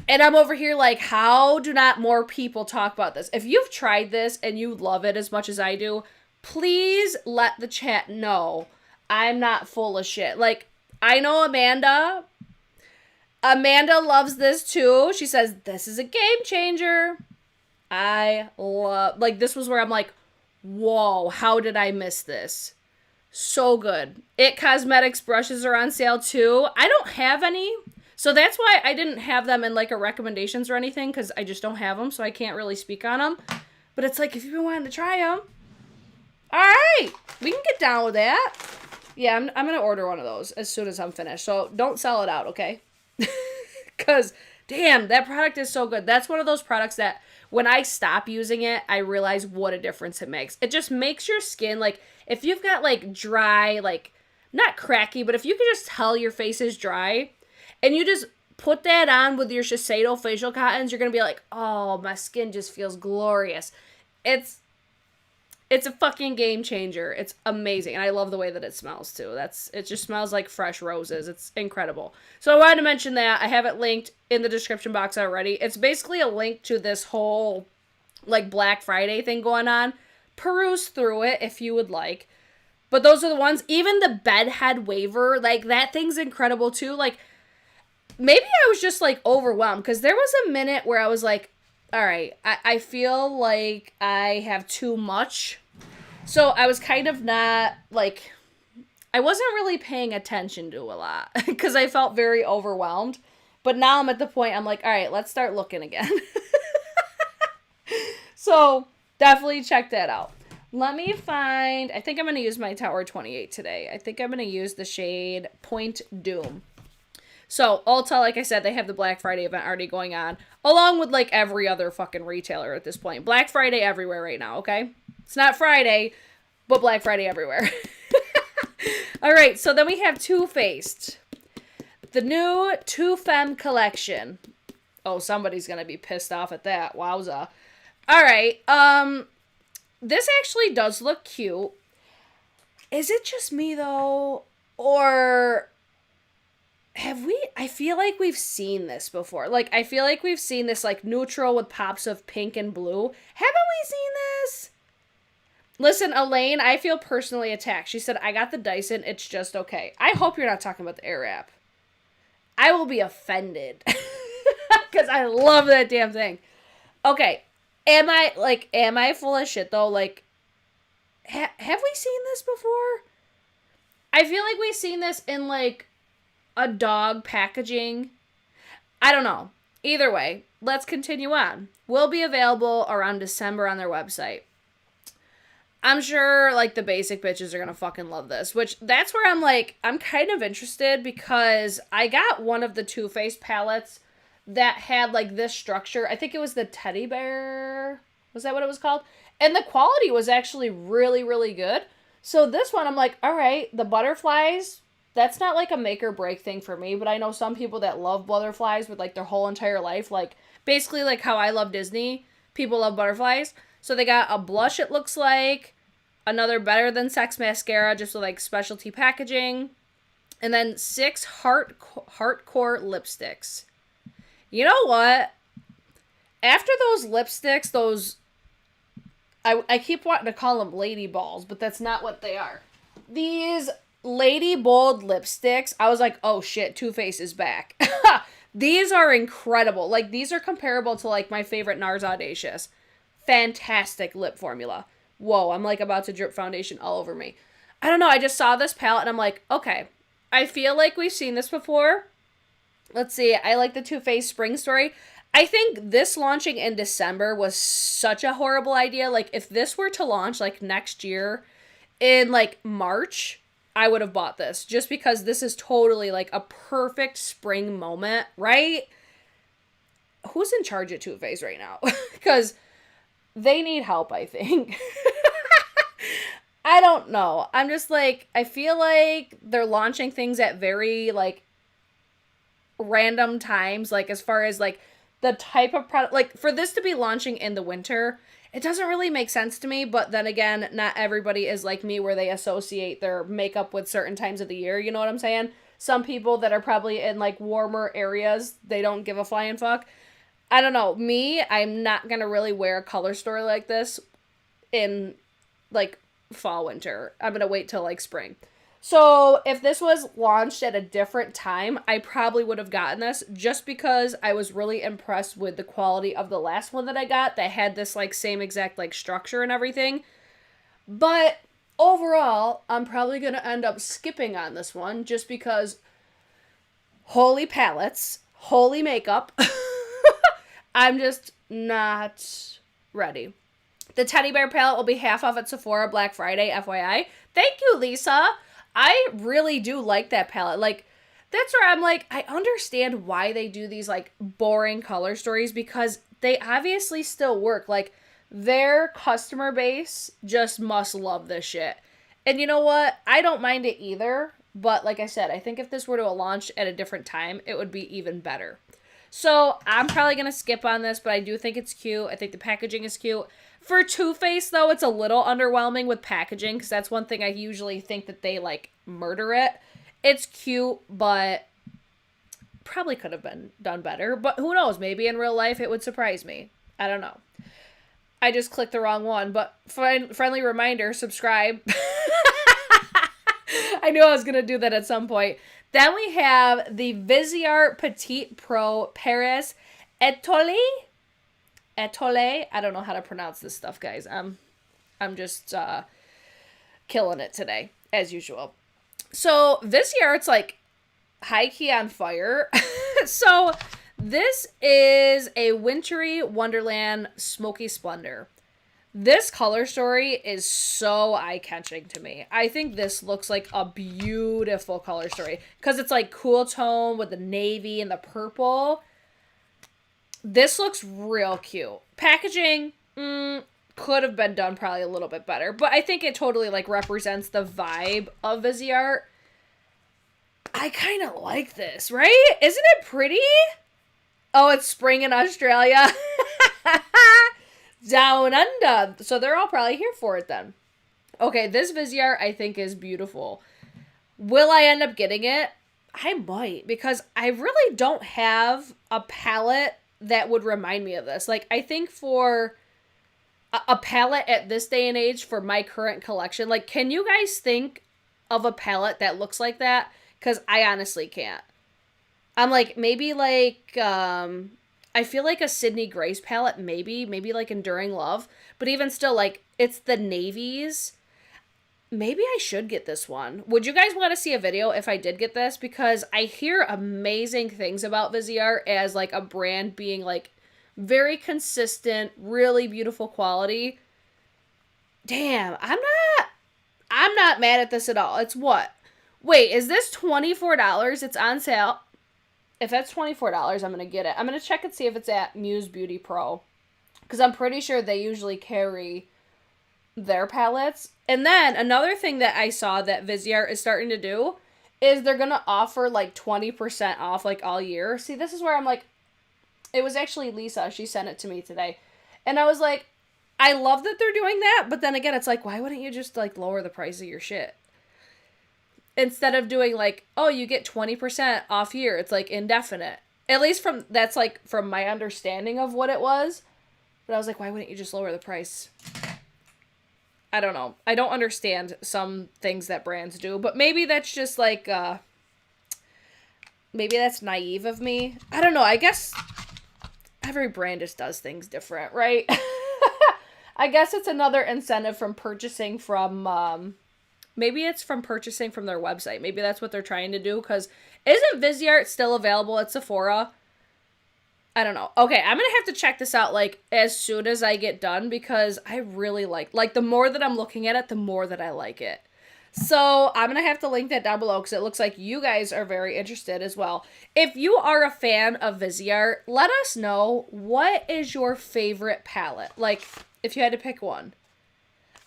And I'm over here like, how do not more people talk about this? If you've tried this and you love it as much as I do, please let the chat know I'm not full of shit. Like, I know Amanda, Amanda loves this too. She says, this is a game changer. I love, like, this was where I'm like, whoa, how did I miss this? So good. It Cosmetics brushes are on sale too. I don't have any, so that's why I didn't have them in like a recommendations or anything, because I just don't have them, so I can't really speak on them. But it's like, if you've been wanting to try them, all right, we can get down with that. Yeah, I'm going to order one of those as soon as I'm finished. So don't sell it out, okay? Because, damn, that product is so good. That's one of those products that when I stop using it, I realize what a difference it makes. It just makes your skin, like, if you've got, like, dry, like, not cracky, but if you can just tell your face is dry, and you just put that on with your Shiseido facial cottons, you're going to be like, oh, my skin just feels glorious. It's a fucking game changer. It's amazing. And I love the way that it smells too. It just smells like fresh roses. It's incredible. So I wanted to mention that. I have it linked in the description box already. It's basically a link to this whole like Black Friday thing going on. Peruse through it if you would like. But those are the ones. Even the bedhead waver, like that thing's incredible too. Like maybe I was just like overwhelmed because there was a minute where I was like, all right, I feel like I have too much. So I was kind of not, like, I wasn't really paying attention to a lot because I felt very overwhelmed. But now I'm at the point, I'm like, all right, let's start looking again. So definitely check that out. Let me find, I think I'm going to use my Tower 28 today. I think I'm going to use the shade Point Doom. So, Ulta, like I said, they have the Black Friday event already going on, along with, like, every other fucking retailer at this point. Black Friday everywhere right now, okay? It's not Friday, but Black Friday everywhere. All right, so then we have Too Faced. The new Too Femme collection. Oh, somebody's going to be pissed off at that. Wowza. All right, this actually does look cute. Is it just me, though? Or I feel like we've seen this before. Like, I feel like we've seen this, like, neutral with pops of pink and blue. Haven't we seen this? Listen, Elaine, I feel personally attacked. She said, I got the Dyson. It's just okay. I hope you're not talking about the Airwrap. I will be offended. Because I love that damn thing. Okay. Am I full of shit, though? Like, have we seen this before? I feel like we've seen this in, like, a dog packaging. I don't know. Either way, let's continue on. Will be available around December on their website. I'm sure, like, the basic bitches are gonna fucking love this, which that's where I'm like, I'm kind of interested because I got one of the Too Faced palettes that had, like, this structure. I think it was the teddy bear. Was that what it was called? And the quality was actually really, really good. So this one, I'm like, all right, the butterflies, that's not, like, a make or break thing for me, but I know some people that love butterflies with, like, their whole entire life. Like, basically, like, how I love Disney, people love butterflies. So they got a blush, it looks like, another Better Than Sex mascara, just with, like, specialty packaging, and then 6 Heartcore lipsticks. You know what? After those lipsticks, those, I keep wanting to call them lady balls, but that's not what they are. These Lady Bold lipsticks, I was like, oh shit, Too Faced is back. These are incredible. Like, these are comparable to, like, my favorite NARS Audacious. Fantastic lip formula. Whoa, I'm, like, about to drip foundation all over me. I don't know, I just saw this palette and I'm like, okay, I feel like we've seen this before. Let's see, I like the Too Faced Spring Story. I think this launching in December was such a horrible idea. Like, if this were to launch, like, next year in, like, March, I would have bought this just because this is totally, like, a perfect spring moment, right? Who's in charge of Too Faced right now? Because they need help, I think. I don't know. I'm just, like, I feel like they're launching things at very, like, random times, like, as far as, like, the type of product, like, for this to be launching in the winter, it doesn't really make sense to me, but then again, not everybody is like me where they associate their makeup with certain times of the year, you know what I'm saying? Some people that are probably in, like, warmer areas, they don't give a flying fuck. I don't know. Me, I'm not gonna really wear a color story like this in, like, fall, winter. I'm gonna wait till, like, spring. So if this was launched at a different time, I probably would have gotten this just because I was really impressed with the quality of the last one that I got that had this like same exact like structure and everything. But overall, I'm probably going to end up skipping on this one just because holy palettes, holy makeup. I'm just not ready. The teddy bear palette will be half off at Sephora Black Friday, FYI. Thank you, Lisa. I really do like that palette. Like, that's where I'm like, I understand why they do these, like, boring color stories because they obviously still work. Like, their customer base just must love this shit. And you know what? I don't mind it either. But like I said, I think if this were to launch at a different time, it would be even better. So I'm probably going to skip on this, but I do think it's cute. I think the packaging is cute. For Too Faced, though, it's a little underwhelming with packaging because that's one thing I usually think that they, like, murder it. It's cute, but probably could have been done better. But who knows? Maybe in real life it would surprise me. I don't know. I just clicked the wrong one, but friendly reminder, subscribe. I knew I was going to do that at some point. Then we have the Viseart Petite Pro Paris Étoile. Étoile. I don't know how to pronounce this stuff, guys. I'm just killing it today, as usual. So Viseart's like high key on fire. So this is a Wintry Wonderland Smoky Splendor. This color story is so eye-catching to me. I think this looks like a beautiful color story because it's like cool tone with the navy and the purple. This looks real cute. Packaging could have been done probably a little bit better, but I think it totally like represents the vibe of Viseart. I kind of like this, right? Isn't it pretty? Oh, it's spring in Australia. Down under. So they're all probably here for it then. Okay, this Viseart I think is beautiful. Will I end up getting it? I might, because I really don't have a palette that would remind me of this. Like, I think for a palette at this day and age for my current collection, like, can you guys think of a palette that looks like that? Because I honestly can't. I'm like, maybe like, I feel like a Sydney Grace palette, maybe like Enduring Love. But even still, like, it's the navies. Maybe I should get this one. Would you guys want to see a video if I did get this? Because I hear amazing things about Viseart as, like, a brand being, like, very consistent, really beautiful quality. Damn, I'm not mad at this at all. It's what? Wait, is this $24? It's on sale. If that's $24, I'm going to get it. I'm going to check and see if it's at Muse Beauty Pro. Because I'm pretty sure they usually carry their palettes. And then another thing that I saw that Viseart is starting to do is they're going to offer like 20% off like all year. See, this is where I'm like, it was actually Lisa. She sent it to me today. And I was like, I love that they're doing that. But then again, it's like, why wouldn't you just like lower the price of your shit? Instead of doing like, oh, you get 20% off here. It's like indefinite. At least that's like from my understanding of what it was. But I was like, why wouldn't you just lower the price? I don't know. I don't understand some things that brands do. But maybe that's just like, maybe that's naive of me. I don't know. I guess every brand just does things different, right? I guess it's another incentive from purchasing from, maybe it's from purchasing from their website. Maybe that's what they're trying to do. Because isn't Viseart still available at Sephora? I don't know. Okay, I'm going to have to check this out, like, as soon as I get done. Because I really like, the more that I'm looking at it, the more that I like it. So I'm going to have to link that down below. Because it looks like you guys are very interested as well. If you are a fan of Viseart, let us know. What is your favorite palette? Like, if you had to pick one.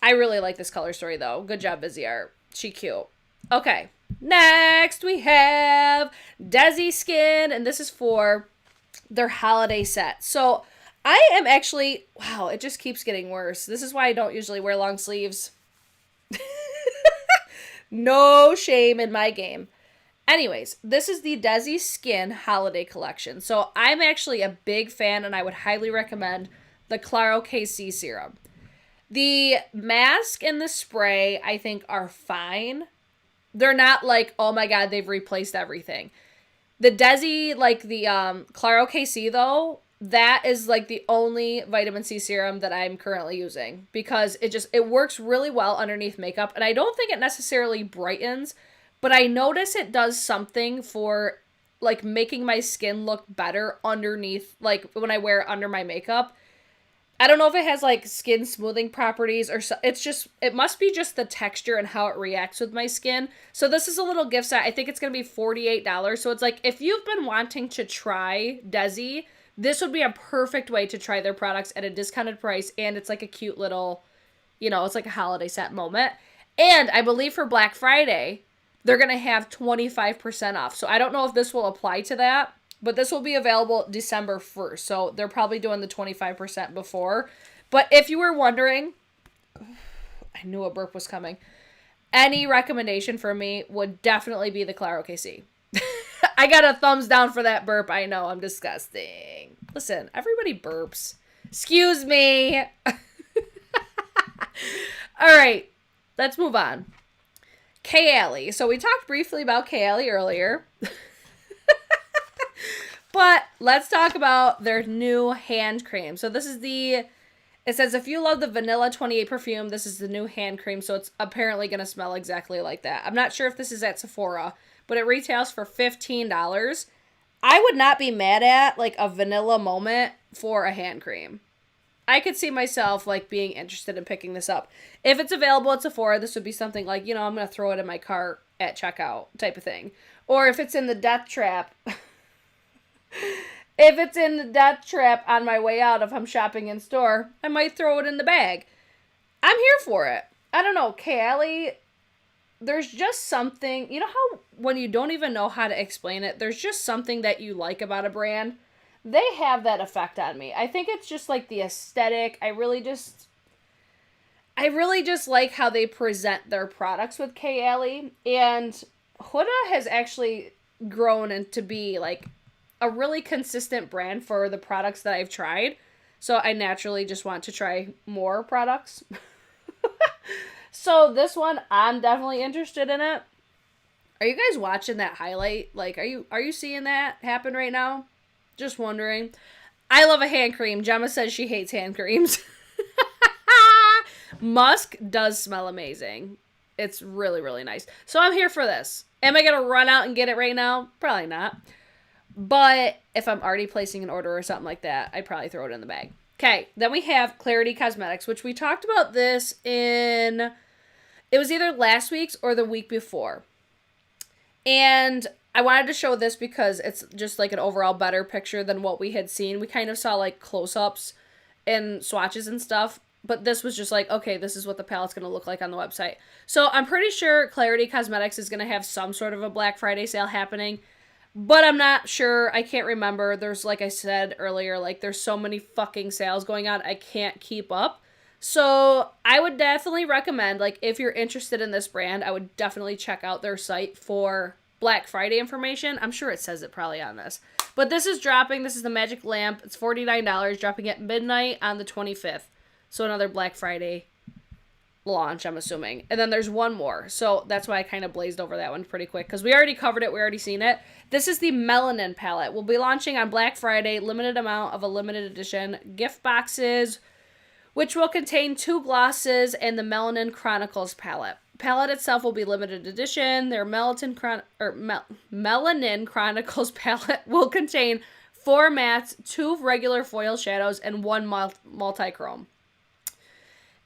I really like this color story, though. Good job, Viseart. She cute. Okay. Next, we have Desi Skin, and this is for their holiday set. So, I am actually... Wow, it just keeps getting worse. This is why I don't usually wear long sleeves. No shame in my game. Anyways, this is the Desi Skin Holiday Collection. So, I'm actually a big fan, and I would highly recommend the Claro KC Serum. The mask and the spray, I think, are fine. They're not like, oh my god, they've replaced everything. The Desi, like the Claro KC though, that is like the only vitamin C serum that I'm currently using because it works really well underneath makeup, and I don't think it necessarily brightens, but I notice it does something for like making my skin look better underneath, like when I wear it under my makeup. I don't know if it has like skin smoothing properties or so. It must be just the texture and how it reacts with my skin. So this is a little gift set. I think it's going to be $48. So it's like, if you've been wanting to try Desi, this would be a perfect way to try their products at a discounted price. And it's like a cute little, it's like a holiday set moment. And I believe for Black Friday, they're going to have 25% off. So I don't know if this will apply to that. But this will be available December 1st. So they're probably doing the 25% before. But if you were wondering, I knew a burp was coming. Any recommendation for me would definitely be the Claro KC. I got a thumbs down for that burp. I know, I'm disgusting. Listen, everybody burps. Excuse me. All right, let's move on. Kkw. So we talked briefly about Kkw earlier. But let's talk about their new hand cream. So this is it says if you love the Vanilla 28 perfume, this is the new hand cream. So it's apparently going to smell exactly like that. I'm not sure if this is at Sephora, but it retails for $15. I would not be mad at like a vanilla moment for a hand cream. I could see myself like being interested in picking this up. If it's available at Sephora, this would be something like, I'm going to throw it in my cart at checkout type of thing. Or if it's in the death trap... If it's in the death trap on my way out, if I'm shopping in store, I might throw it in the bag. I'm here for it. I don't know, Kkw, there's just something, how when you don't even know how to explain it, there's just something that you like about a brand. They have that effect on me. I think it's just like the aesthetic. I really just like how they present their products with Kkw. And Huda has actually grown into be like a really consistent brand for the products that I've tried. So I naturally just want to try more products. So this one, I'm definitely interested in it. Are you guys watching that highlight? Like, are you seeing that happen right now? Just wondering. I love a hand cream. Gemma says she hates hand creams. Musk does smell amazing. It's really, really nice. So I'm here for this. Am I going to run out and get it right now? Probably not. But if I'm already placing an order or something like that, I'd probably throw it in the bag. Okay, then we have Clarity Cosmetics, which we talked about this it was either last week's or the week before. And I wanted to show this because it's just like an overall better picture than what we had seen. We kind of saw like close-ups and swatches and stuff. But this was just like, okay, this is what the palette's going to look like on the website. So I'm pretty sure Clarity Cosmetics is going to have some sort of a Black Friday sale happening. But I'm not sure. I can't remember. There's, like I said earlier, like there's so many fucking sales going on. I can't keep up. So I would definitely recommend, like if you're interested in this brand, I would definitely check out their site for Black Friday information. I'm sure it says it probably on this. But this is dropping. This is the Magic Lamp. It's $49, dropping at midnight on the 25th. So another Black Friday launch, I'm assuming. And then there's one more. So that's why I kind of blazed over that one pretty quick because we already covered it. We already seen it. This is the Melanin Palette. We'll be launching on Black Friday, limited amount of a limited edition gift boxes, which will contain 2 glosses and the Melanin Chronicles palette. Palette itself will be limited edition. Their Melanin Chronicles palette will contain 4 mattes, 2 regular foil shadows, and 1 multi-chrome.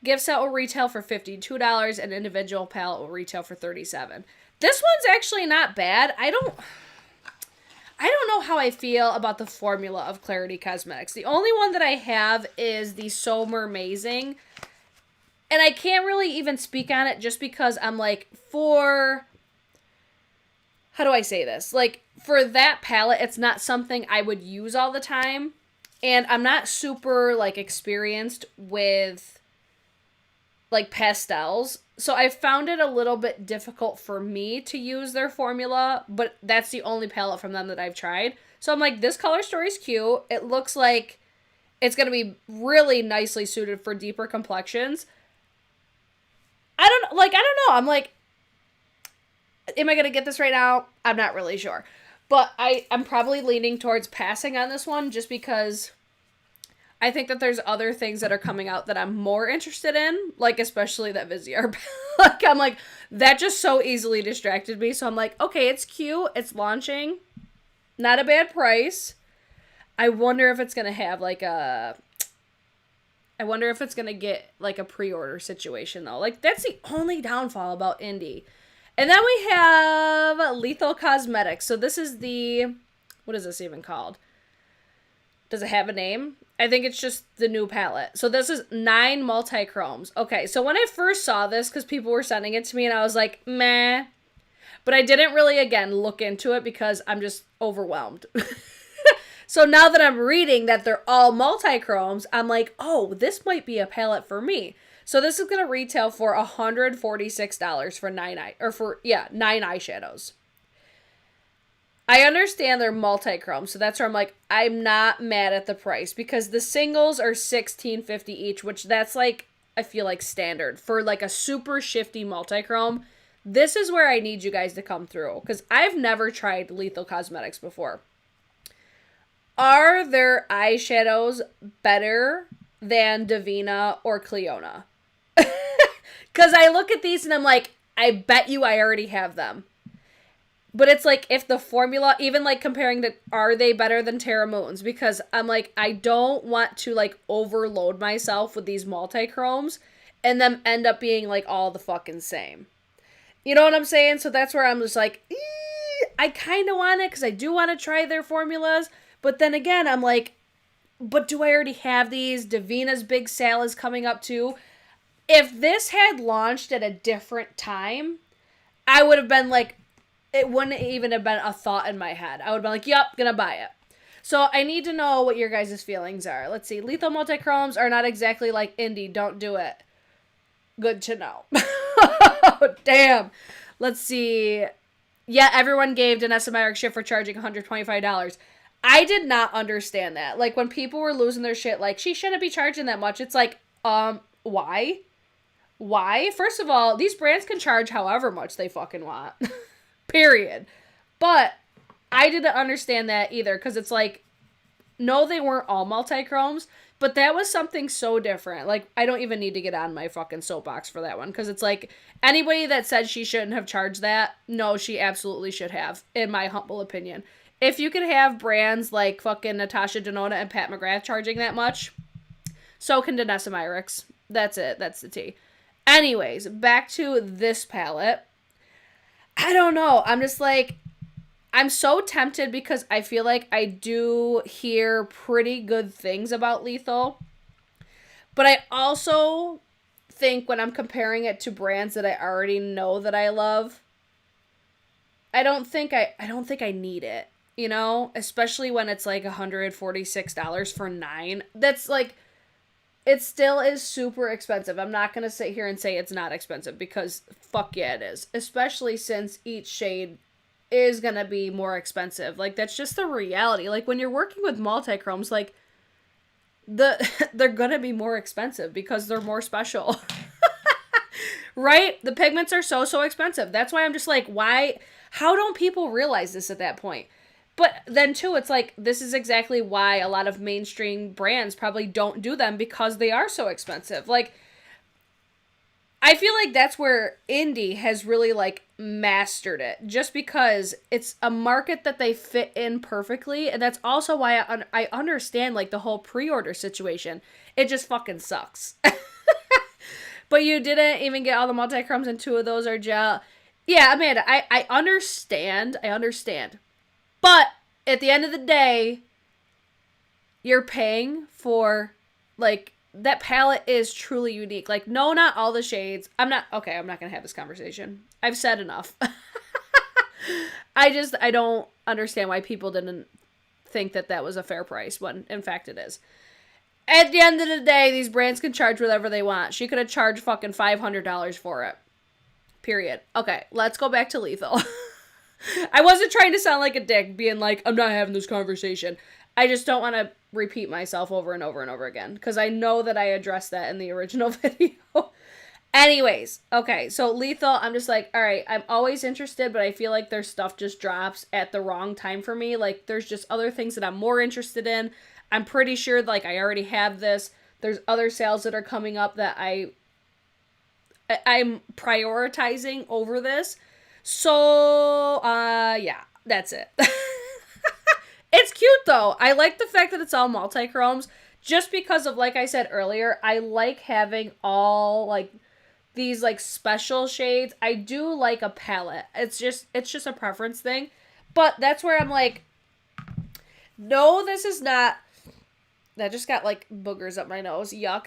Gift set will retail for $52, and individual palette will retail for $37. This one's actually not bad. I don't know how I feel about the formula of Clarity Cosmetics. The only one that I have is the So Mermazing. And I can't really even speak on it just because I'm like, how do I say this? Like, for that palette, it's not something I would use all the time. And I'm not super, like, experienced with, like, pastels. So I found it a little bit difficult for me to use their formula, but that's the only palette from them that I've tried. So I'm like, this color story is cute. It looks like it's going to be really nicely suited for deeper complexions. I don't know. I'm like, Am I going to get this right now? I'm not really sure. But I'm probably leaning towards passing on this one just because I think that there's other things that are coming out that I'm more interested in, like especially that Vizier. Like I'm like, that just so easily distracted me. So I'm like, okay, it's cute. It's launching. Not a bad price. I wonder if it's going to have like a... I wonder if it's going to get like a pre-order situation though. Like that's the only downfall about Indi. And then we have Lethal Cosmetics. So this is the... What is this even called? Does it have a name? I think it's just the new palette. So this is 9 multi-chromes. Okay, so when I first saw this, because people were sending it to me, and I was like, meh. But I didn't really, again, look into it because I'm just overwhelmed. So now that I'm reading that they're all multi-chromes, I'm like, oh, this might be a palette for me. So this is going to retail for $146 for 9 eyeshadows. I understand they're multi-chrome, so that's where I'm like, I'm not mad at the price because the singles are $16.50 each, which that's like, I feel like standard for like a super shifty multi-chrome. This is where I need you guys to come through because I've never tried Lethal Cosmetics before. Are their eyeshadows better than Divina or Cleona? Because I look at these and I'm like, I bet you I already have them. But it's like, if the formula, even like comparing to, are they better than Terra Moons? Because I'm like, I don't want to like overload myself with these multi-chromes and them end up being like all the fucking same. You know what I'm saying? So that's where I'm just like, I kind of want it because I do want to try their formulas. But then again, I'm like, but do I already have these? Divina's big sale is coming up too. If this had launched at a different time, I would have been like, it wouldn't even have been a thought in my head. I would have been like, yep, gonna buy it. So I need to know what your guys' feelings are. Let's see. Lethal multi-chromes are not exactly like Indi. Don't do it. Good to know. Damn. Let's see. Yeah, everyone gave Danessa Myrick shit for charging $125. I did not understand that. Like, when people were losing their shit, like, she shouldn't be charging that much. It's like, why? Why? First of all, these brands can charge however much they fucking want. Period. But I didn't understand that either because it's like, no, they weren't all multi-chromes, but that was something so different. Like, I don't even need to get on my fucking soapbox for that one because it's like, anybody that said she shouldn't have charged that, no, she absolutely should have, in my humble opinion. If you could have brands like fucking Natasha Denona and Pat McGrath charging that much, so can Danessa Myrick's. That's it. That's the tea. Anyways, back to this palette. I don't know. I'm just like, I'm so tempted because I feel like I do hear pretty good things about Lethal. But I also think when I'm comparing it to brands that I already know that I love, I don't think I need it, you know? Especially when it's like $146 for 9. That's like, it still is super expensive. I'm not going to sit here and say it's not expensive because fuck yeah, it is. Especially since each shade is going to be more expensive. Like, that's just the reality. Like, when you're working with multi-chromes, like, they're going to be more expensive because they're more special. Right? The pigments are so expensive. That's why I'm just like, why? How don't people realize this at that point? But then, too, it's like, this is exactly why a lot of mainstream brands probably don't do them because they are so expensive. Like, I feel like that's where Indi has really, like, mastered it. Just because it's a market that they fit in perfectly. And that's also why I understand, like, the whole pre-order situation. It just fucking sucks. But you didn't even get all the multi-chromes and 2 of those are gel. Yeah, Amanda, I understand. I understand. But at the end of the day, you're paying for, like, that palette is truly unique. Like, no, not all the shades. I'm not going to have this conversation. I've said enough. I don't understand why people didn't think that that was a fair price when, in fact, it is. At the end of the day, these brands can charge whatever they want. She could have charged fucking $500 for it. Period. Okay, let's go back to Lethal. I wasn't trying to sound like a dick, being like, I'm not having this conversation. I just don't want to repeat myself over and over and over again, because I know that I addressed that in the original video. Anyways, okay, so Lethal, I'm just like, all right, I'm always interested, but I feel like their stuff just drops at the wrong time for me. Like, there's just other things that I'm more interested in. I'm pretty sure, like, I already have this. There's other sales that are coming up that I'm prioritizing over this. So, yeah, that's it. It's cute, though. I like the fact that it's all multi-chromes, just because of, like I said earlier, I like having all, like, these, like, special shades. I do like a palette. It's just a preference thing. But that's where I'm like, no, this is not... That just got, like, boogers up my nose. Yuck.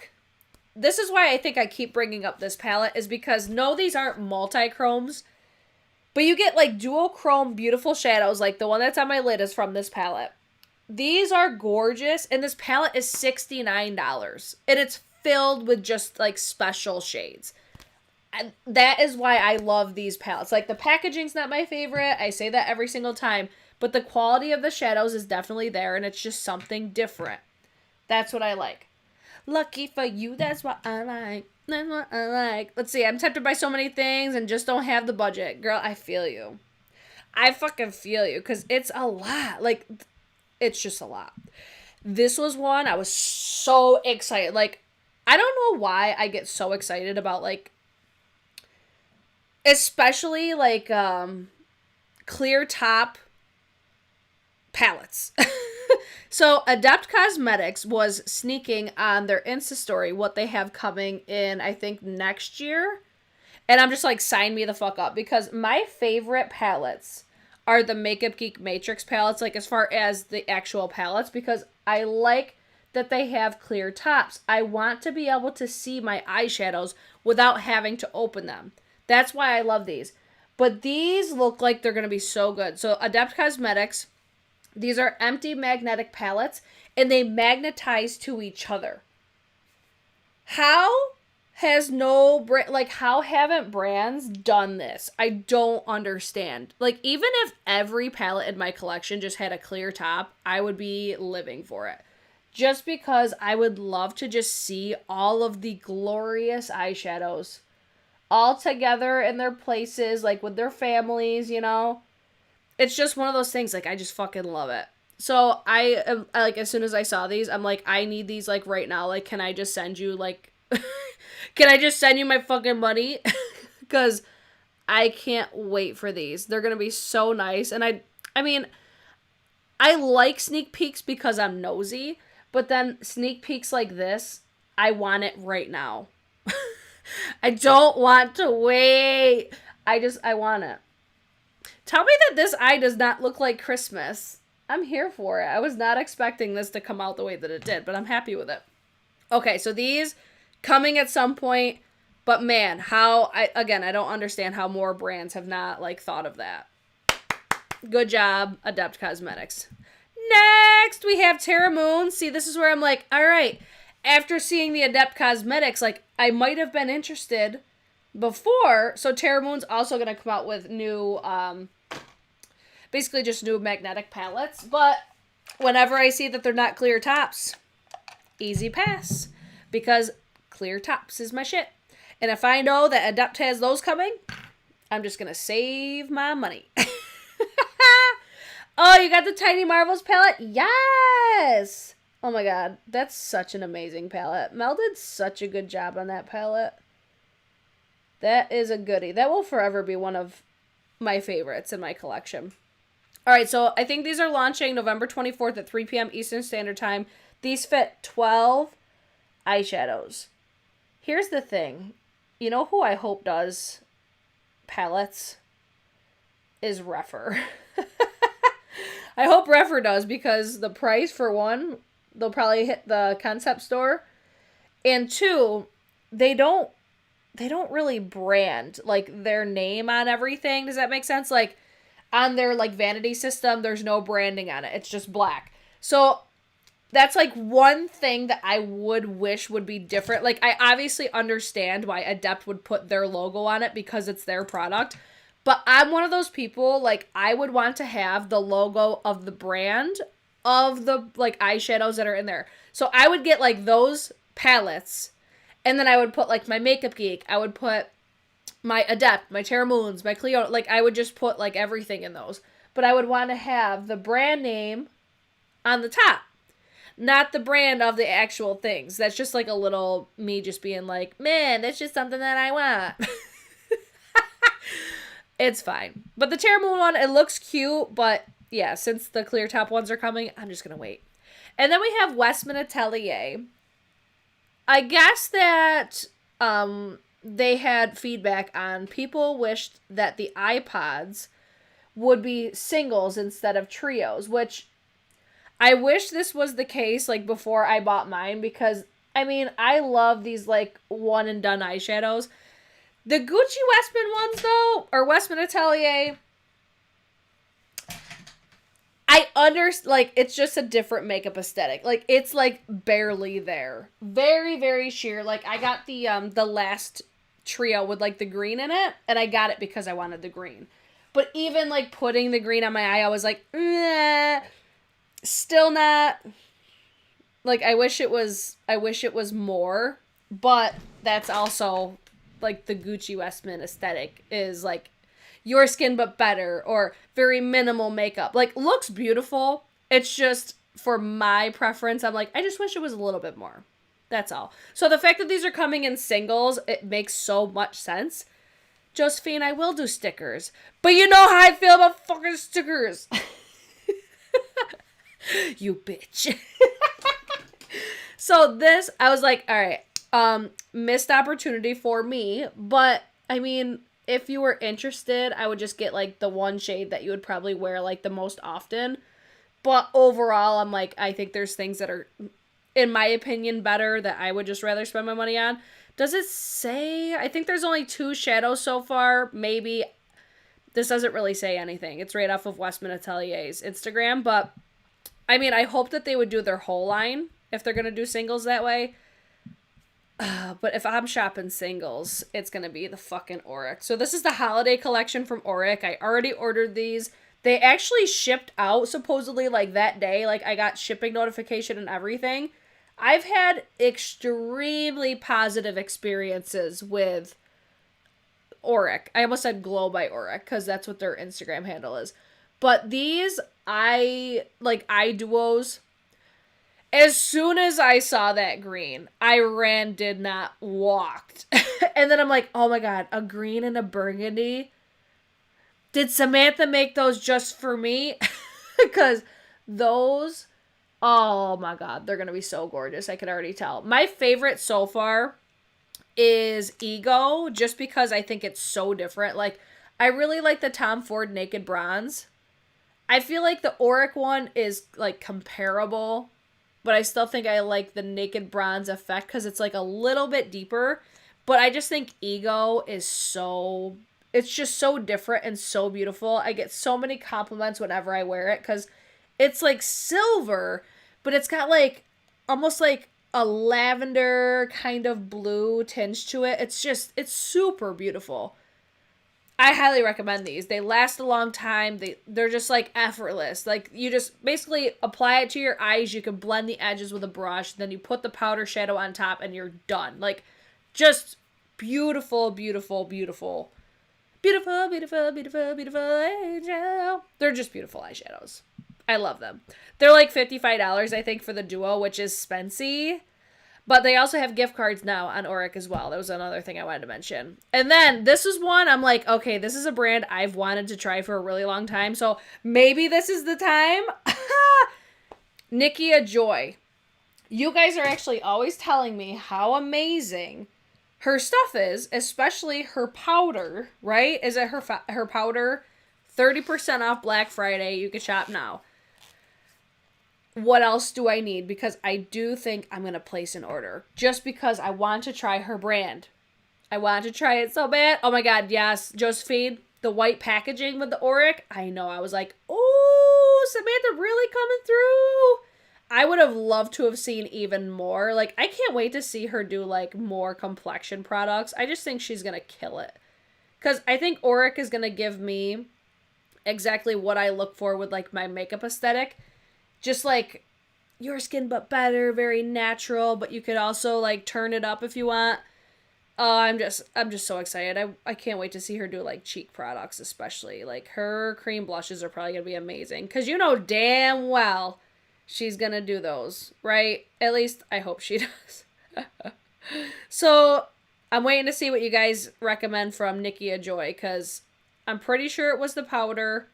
This is why I think I keep bringing up this palette, is because, no, these aren't multi-chromes, but you get, like, dual chrome beautiful shadows, like the one that's on my lid is from this palette. These are gorgeous, and this palette is $69, and it's filled with just, like, special shades. And that is why I love these palettes. Like, the packaging's not my favorite. I say that every single time, but the quality of the shadows is definitely there, and it's just something different. That's what I like. Lucky for you, that's what I like. That's what I like. Let's see, I'm tempted by so many things and just don't have the budget. Girl, I feel you. I fucking feel you, because it's a lot. Like, it's just a lot. This was one I was so excited. Like, I don't know why I get so excited about, like, especially, like, clear top palettes. So, Adept Cosmetics was sneaking on their Insta story what they have coming in, I think, next year. And I'm just like, sign me the fuck up. Because my favorite palettes are the Makeup Geek Matrix palettes, like, as far as the actual palettes. Because I like that they have clear tops. I want to be able to see my eyeshadows without having to open them. That's why I love these. But these look like they're going to be so good. So, Adept Cosmetics... These are empty magnetic palettes, and they magnetize to each other. How how haven't brands done this? I don't understand. Like, even if every palette in my collection just had a clear top, I would be living for it. Just because I would love to just see all of the glorious eyeshadows all together in their places, like, with their families, you know? It's just one of those things, like, I just fucking love it. So, like, as soon as I saw these, I'm like, I need these, like, right now. Like, can I just send you, like, can I just send you my fucking money? Because I can't wait for these. They're going to be so nice. And I mean, I like sneak peeks because I'm nosy. But then sneak peeks like this, I want it right now. I don't want to wait. I want it. Tell me that this eye does not look like Christmas. I'm here for it. I was not expecting this to come out the way that it did, but I'm happy with it. Okay, so these coming at some point, but man, I don't understand how more brands have not, like, thought of that. Good job, Adept Cosmetics. Next, we have Terra Moon. See, this is where I'm like, all right, after seeing the Adept Cosmetics, like, I might have been interested before. So Terra Moon's also going to come out with new, basically just new magnetic palettes. But whenever I see that they're not clear tops, easy pass. Because clear tops is my shit. And if I know that Adept has those coming, I'm just going to save my money. Oh, you got the Tiny Marvels palette? Yes! Oh my god, that's such an amazing palette. Mel did such a good job on that palette. That is a goodie. That will forever be one of my favorites in my collection. Alright, so I think these are launching November 24th at 3 p.m. Eastern Standard Time. These fit 12 eyeshadows. Here's the thing. You know who I hope does palettes? Is Refer. I hope Refer does, because the price, for one, they'll probably hit the concept store. And two, they don't really brand, like, their name on everything. Does that make sense? Like, on their, like, vanity system, there's no branding on it. It's just black. So that's, like, one thing that I would wish would be different. Like, I obviously understand why Adept would put their logo on it because it's their product. But I'm one of those people, like, I would want to have the logo of the brand of the, like, eyeshadows that are in there. So I would get, like, those palettes. And then I would put like my Makeup Geek. I would put my Adept, my Terra Moons, my Cleo. Like I would just put like everything in those. But I would want to have the brand name on the top. Not the brand of the actual things. That's just like a little me just being like, man, that's just something that I want. It's fine. But the Terra Moon one, it looks cute. But yeah, since the clear top ones are coming, I'm just going to wait. And then we have Westman Atelier. I guess that they had feedback on people wished that the iPods would be singles instead of trios, which I wish this was the case, like, before I bought mine, because, I mean, I love these, like, one-and-done eyeshadows. The Gucci Westman ones, though, or Westman Atelier, it's just a different makeup aesthetic. Like, it's, like, barely there. Very, very sheer. Like, I got the last trio with, like, the green in it, and I got it because I wanted the green. But even, like, putting the green on my eye, I was like, still not, like, I wish it was more, but that's also, like, the Gucci Westman aesthetic is, like, your skin but better, or very minimal makeup. Like, looks beautiful. It's just, for my preference, I'm like, I just wish it was a little bit more. That's all. So the fact that these are coming in singles, it makes so much sense. Josephine, I will do stickers. But you know how I feel about fucking stickers. You bitch. So this, I was like, all right, missed opportunity for me. But, I mean, if you were interested, I would just get, like, the one shade that you would probably wear, like, the most often. But overall, I'm like, I think there's things that are, in my opinion, better that I would just rather spend my money on. Does it say? I think there's only 2 shadows so far. Maybe. This doesn't really say anything. It's right off of Westman Atelier's Instagram. But, I mean, I hope that they would do their whole line if they're going to do singles that way. But if I'm shopping singles, it's going to be the fucking Oreck. So this is the holiday collection from Oreck. I already ordered these. They actually shipped out supposedly like that day. Like I got shipping notification and everything. I've had extremely positive experiences with Oreck. I almost said Glow by Oreck because that's what their Instagram handle is. But these, eye duos, as soon as I saw that green, I ran, did not, walked. And then I'm like, oh my god, a green and a burgundy? Did Samantha make those just for me? Because those, oh my god, they're going to be so gorgeous. I can already tell. My favorite so far is Ego, just because I think it's so different. Like, I really like the Tom Ford Naked Bronze. I feel like the Oreck one is, like, comparable, but I still think I like the Naked Bronze effect because it's, like, a little bit deeper. But I just think Ego is so, it's just so different and so beautiful. I get so many compliments whenever I wear it because it's, like, silver, but it's got, like, almost, like, a lavender kind of blue tinge to it. It's just, it's super beautiful. I highly recommend these. They last a long time. They're just, like, effortless. Like, you just basically apply it to your eyes. You can blend the edges with a brush. Then you put the powder shadow on top and you're done. Like, just beautiful, beautiful, beautiful. Beautiful, beautiful, beautiful, beautiful eyeshadow. They're just beautiful eyeshadows. I love them. They're like $55, I think, for the duo, which is spency. But they also have gift cards now on Oreck as well. That was another thing I wanted to mention. And then this is one I'm like, okay, this is a brand I've wanted to try for a really long time. So maybe this is the time. Nikia Joy. You guys are actually always telling me how amazing her stuff is, especially her powder, right? Is it her powder? 30% off Black Friday. You can shop now. What else do I need? Because I do think I'm going to place an order. Just because I want to try her brand. I want to try it so bad. Oh my god, yes. Josephine, the white packaging with the Oreck. I know, I was like, oh, Samantha really coming through. I would have loved to have seen even more. Like, I can't wait to see her do, like, more complexion products. I just think she's going to kill it. Because I think Oreck is going to give me exactly what I look for with, like, my makeup aesthetic. Just, like, Your Skin But Better, very natural, but you could also like turn it up if you want. I'm just so excited. I can't wait to see her do like cheek products, especially. Like her cream blushes are probably gonna be amazing. Cause you know damn well she's gonna do those, right? At least I hope she does. So I'm waiting to see what you guys recommend from Nikki Ajoy, because I'm pretty sure it was the powder.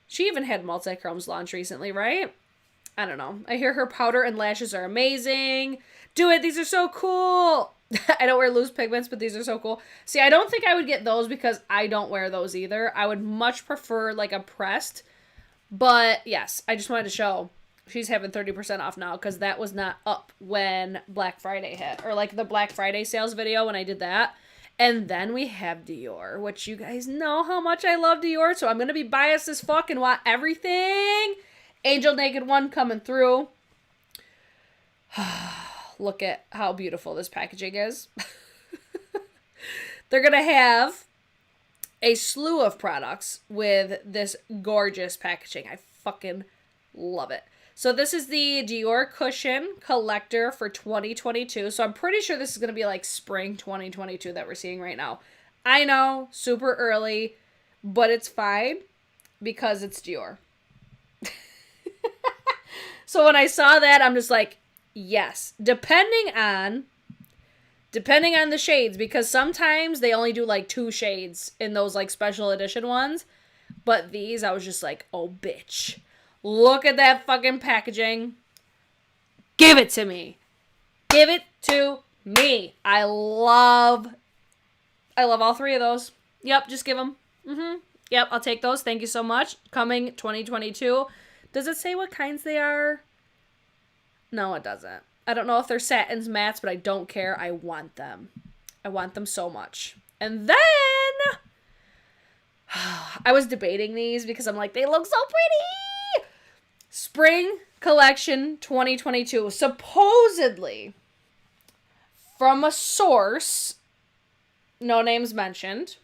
She even had multi-chromes launch recently, right? I don't know. I hear her powder and lashes are amazing. Do it. These are so cool. I don't wear loose pigments, but these are so cool. See, I don't think I would get those because I don't wear those either. I would much prefer like a pressed. But yes, I just wanted to show she's having 30% off now because that was not up when Black Friday hit. Or like the Black Friday sales video when I did that. And then we have Dior, which you guys know how much I love Dior. So I'm going to be biased as fuck and want everything. Angel Naked One coming through. Look at how beautiful this packaging is. They're going to have a slew of products with this gorgeous packaging. I fucking love it. So this is the Dior Cushion Collector for 2022. So I'm pretty sure this is going to be like spring 2022 that we're seeing right now. I know, super early, but it's fine because it's Dior. So when I saw that, I'm just like, yes. Depending on the shades, because sometimes they only do like 2 shades in those like special edition ones. But these, I was just like, oh, bitch. Look at that fucking packaging. Give it to me. Give it to me. I love all 3 of those. Yep, just give them. Yep, I'll take those. Thank you so much. Coming 2022. Does it say what kinds they are? No, it doesn't. I don't know if they're satins, mattes, but I don't care. I want them. I want them so much. And then I was debating these because I'm like, they look so pretty. Spring Collection 2022. Supposedly, from a source, no names mentioned,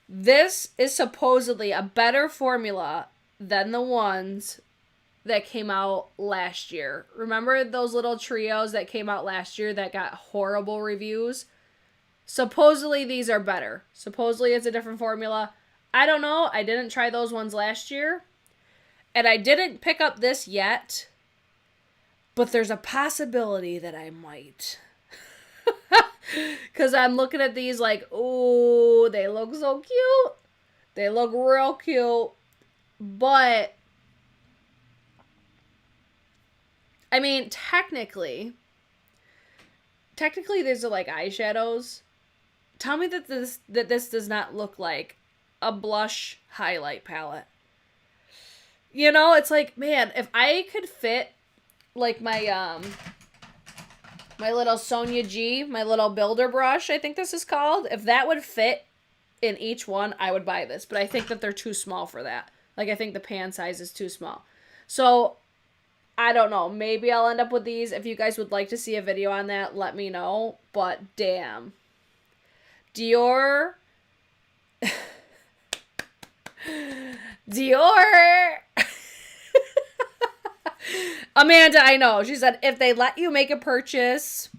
this is supposedly a better formula than the ones that came out last year. Remember those little trios that came out last year that got horrible reviews? Supposedly these are better. Supposedly it's a different formula. I don't know. I didn't try those ones last year. And I didn't pick up this yet. But there's a possibility that I might. Because I'm looking at these like, ooh, they look so cute. They look real cute. But I mean, technically these are like eyeshadows. Tell me that this does not look like a blush highlight palette. You know, it's like, man, if I could fit like my my little Sonia G, my little builder brush, I think this is called. If that would fit in each one, I would buy this. But I think that they're too small for that. Like, I think the pan size is too small. So, I don't know. Maybe I'll end up with these. If you guys would like to see a video on that, let me know. But, damn. Dior. Dior. Amanda, I know. She said, if they let you make a purchase,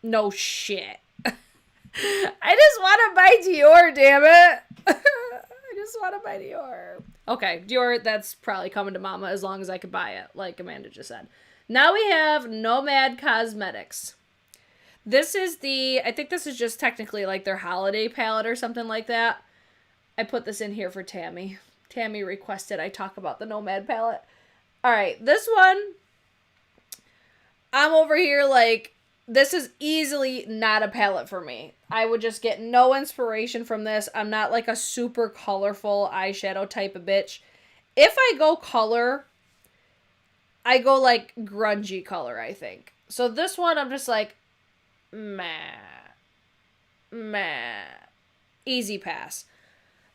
no shit. I just want to buy Dior, damn it. I just want to buy Dior. Okay, Dior, that's probably coming to mama as long as I could buy it, like Amanda just said. Now we have Nomad Cosmetics. This is I think this is just technically like their holiday palette or something like that. I put this in here for Tammy. Tammy requested I talk about the Nomad palette. All right, this one, I'm over here like, this is easily not a palette for me. I would just get no inspiration from this. I'm not like a super colorful eyeshadow type of bitch. If I go color, I go like grungy color, I think. So this one, I'm just like, meh. Easy pass.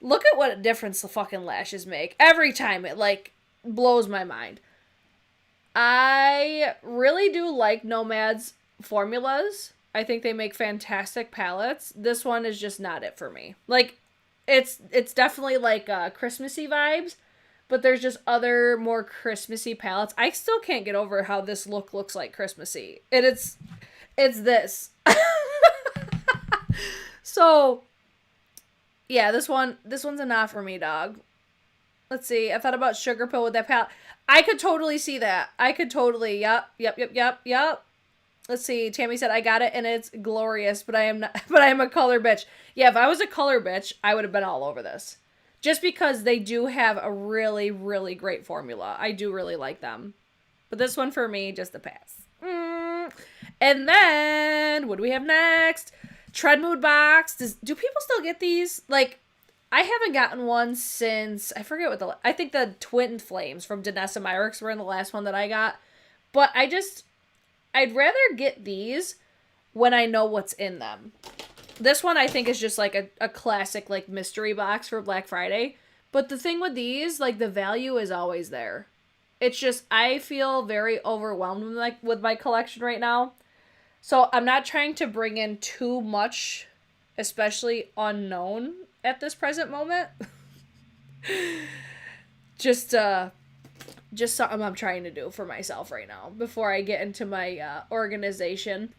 Look at what a difference the fucking lashes make. Every time it like blows my mind. I really do like Nomad's formulas. I think they make fantastic palettes. This one is just not it for me. Like, it's definitely like Christmassy vibes, but there's just other more Christmassy palettes. I still can't get over how this look looks like Christmassy. And it's this. So, yeah, this one's a not for me, dog. Let's see. I thought about Sugar Pill with that palette. I could totally see that. I could totally. Yep. Let's see. Tammy said I got it and it's glorious, but I am not. But I am a color bitch. Yeah, if I was a color bitch, I would have been all over this. Just because they do have a really, really great formula. I do really like them. But this one for me, just a pass. And then what do we have next? Treadmill Box. Do people still get these? Like, I haven't gotten one since, I forget what I think the Twin Flames from Danessa Myricks were in the last one that I got. But I'd rather get these when I know what's in them. This one I think is just like a classic like mystery box for Black Friday. But the thing with these, like the value is always there. It's just, I feel very overwhelmed with my collection right now. So I'm not trying to bring in too much, especially unknown at this present moment. Just something I'm trying to do for myself right now before I get into my organization,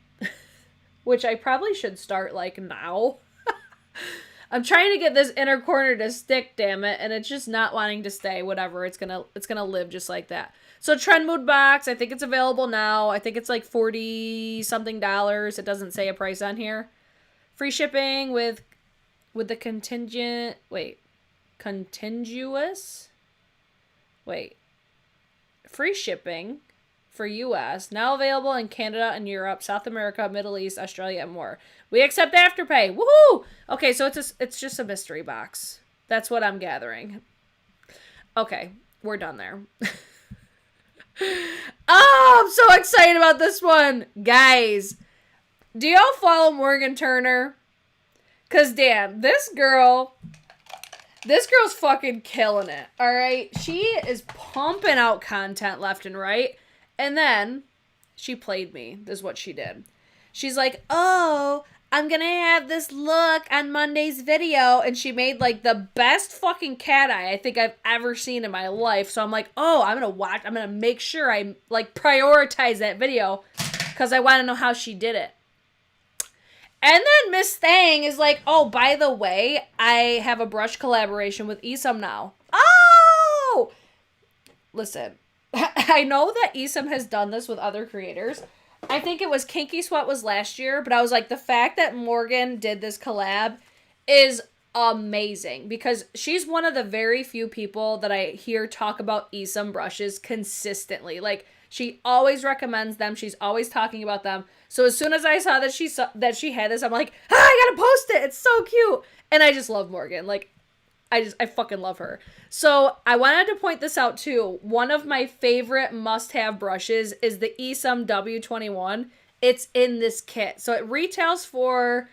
which I probably should start like now. I'm trying to get this inner corner to stick, damn it, and it's just not wanting to stay. Whatever, it's gonna live just like that. So Treadmill Box, I think it's available now. I think it's like $40-something. It doesn't say a price on here. Free shipping with the free shipping for US, now available in Canada and Europe, South America, Middle East, Australia, and more. We accept Afterpay. Woohoo! Okay, so it's just a mystery box. That's what I'm gathering. Okay, we're done there. Oh, I'm so excited about this one. Guys, do y'all follow Morgan Turner? Because, damn, this girl's fucking killing it, all right? She is pumping out content left and right. And then she played me. This is what she did. She's like, oh, I'm going to have this look on Monday's video. And she made like the best fucking cat eye I think I've ever seen in my life. So I'm like, oh, I'm going to make sure I like prioritize that video because I want to know how she did it. And then Miss Thang is like, oh, by the way, I have a brush collaboration with Isam now. Oh! Listen, I know that Isam has done this with other creators. I think it was Kinky Sweat was last year, but I was like, the fact that Morgan did this collab is amazing because she's one of the very few people that I hear talk about Isam brushes consistently. Like, she always recommends them. She's always talking about them. So as soon as I saw that she had this, I'm like, I gotta post it. It's so cute. And I just love Morgan. Like, I fucking love her. So I wanted to point this out too. One of my favorite must-have brushes is the Isam W21. It's in this kit. So it retails for,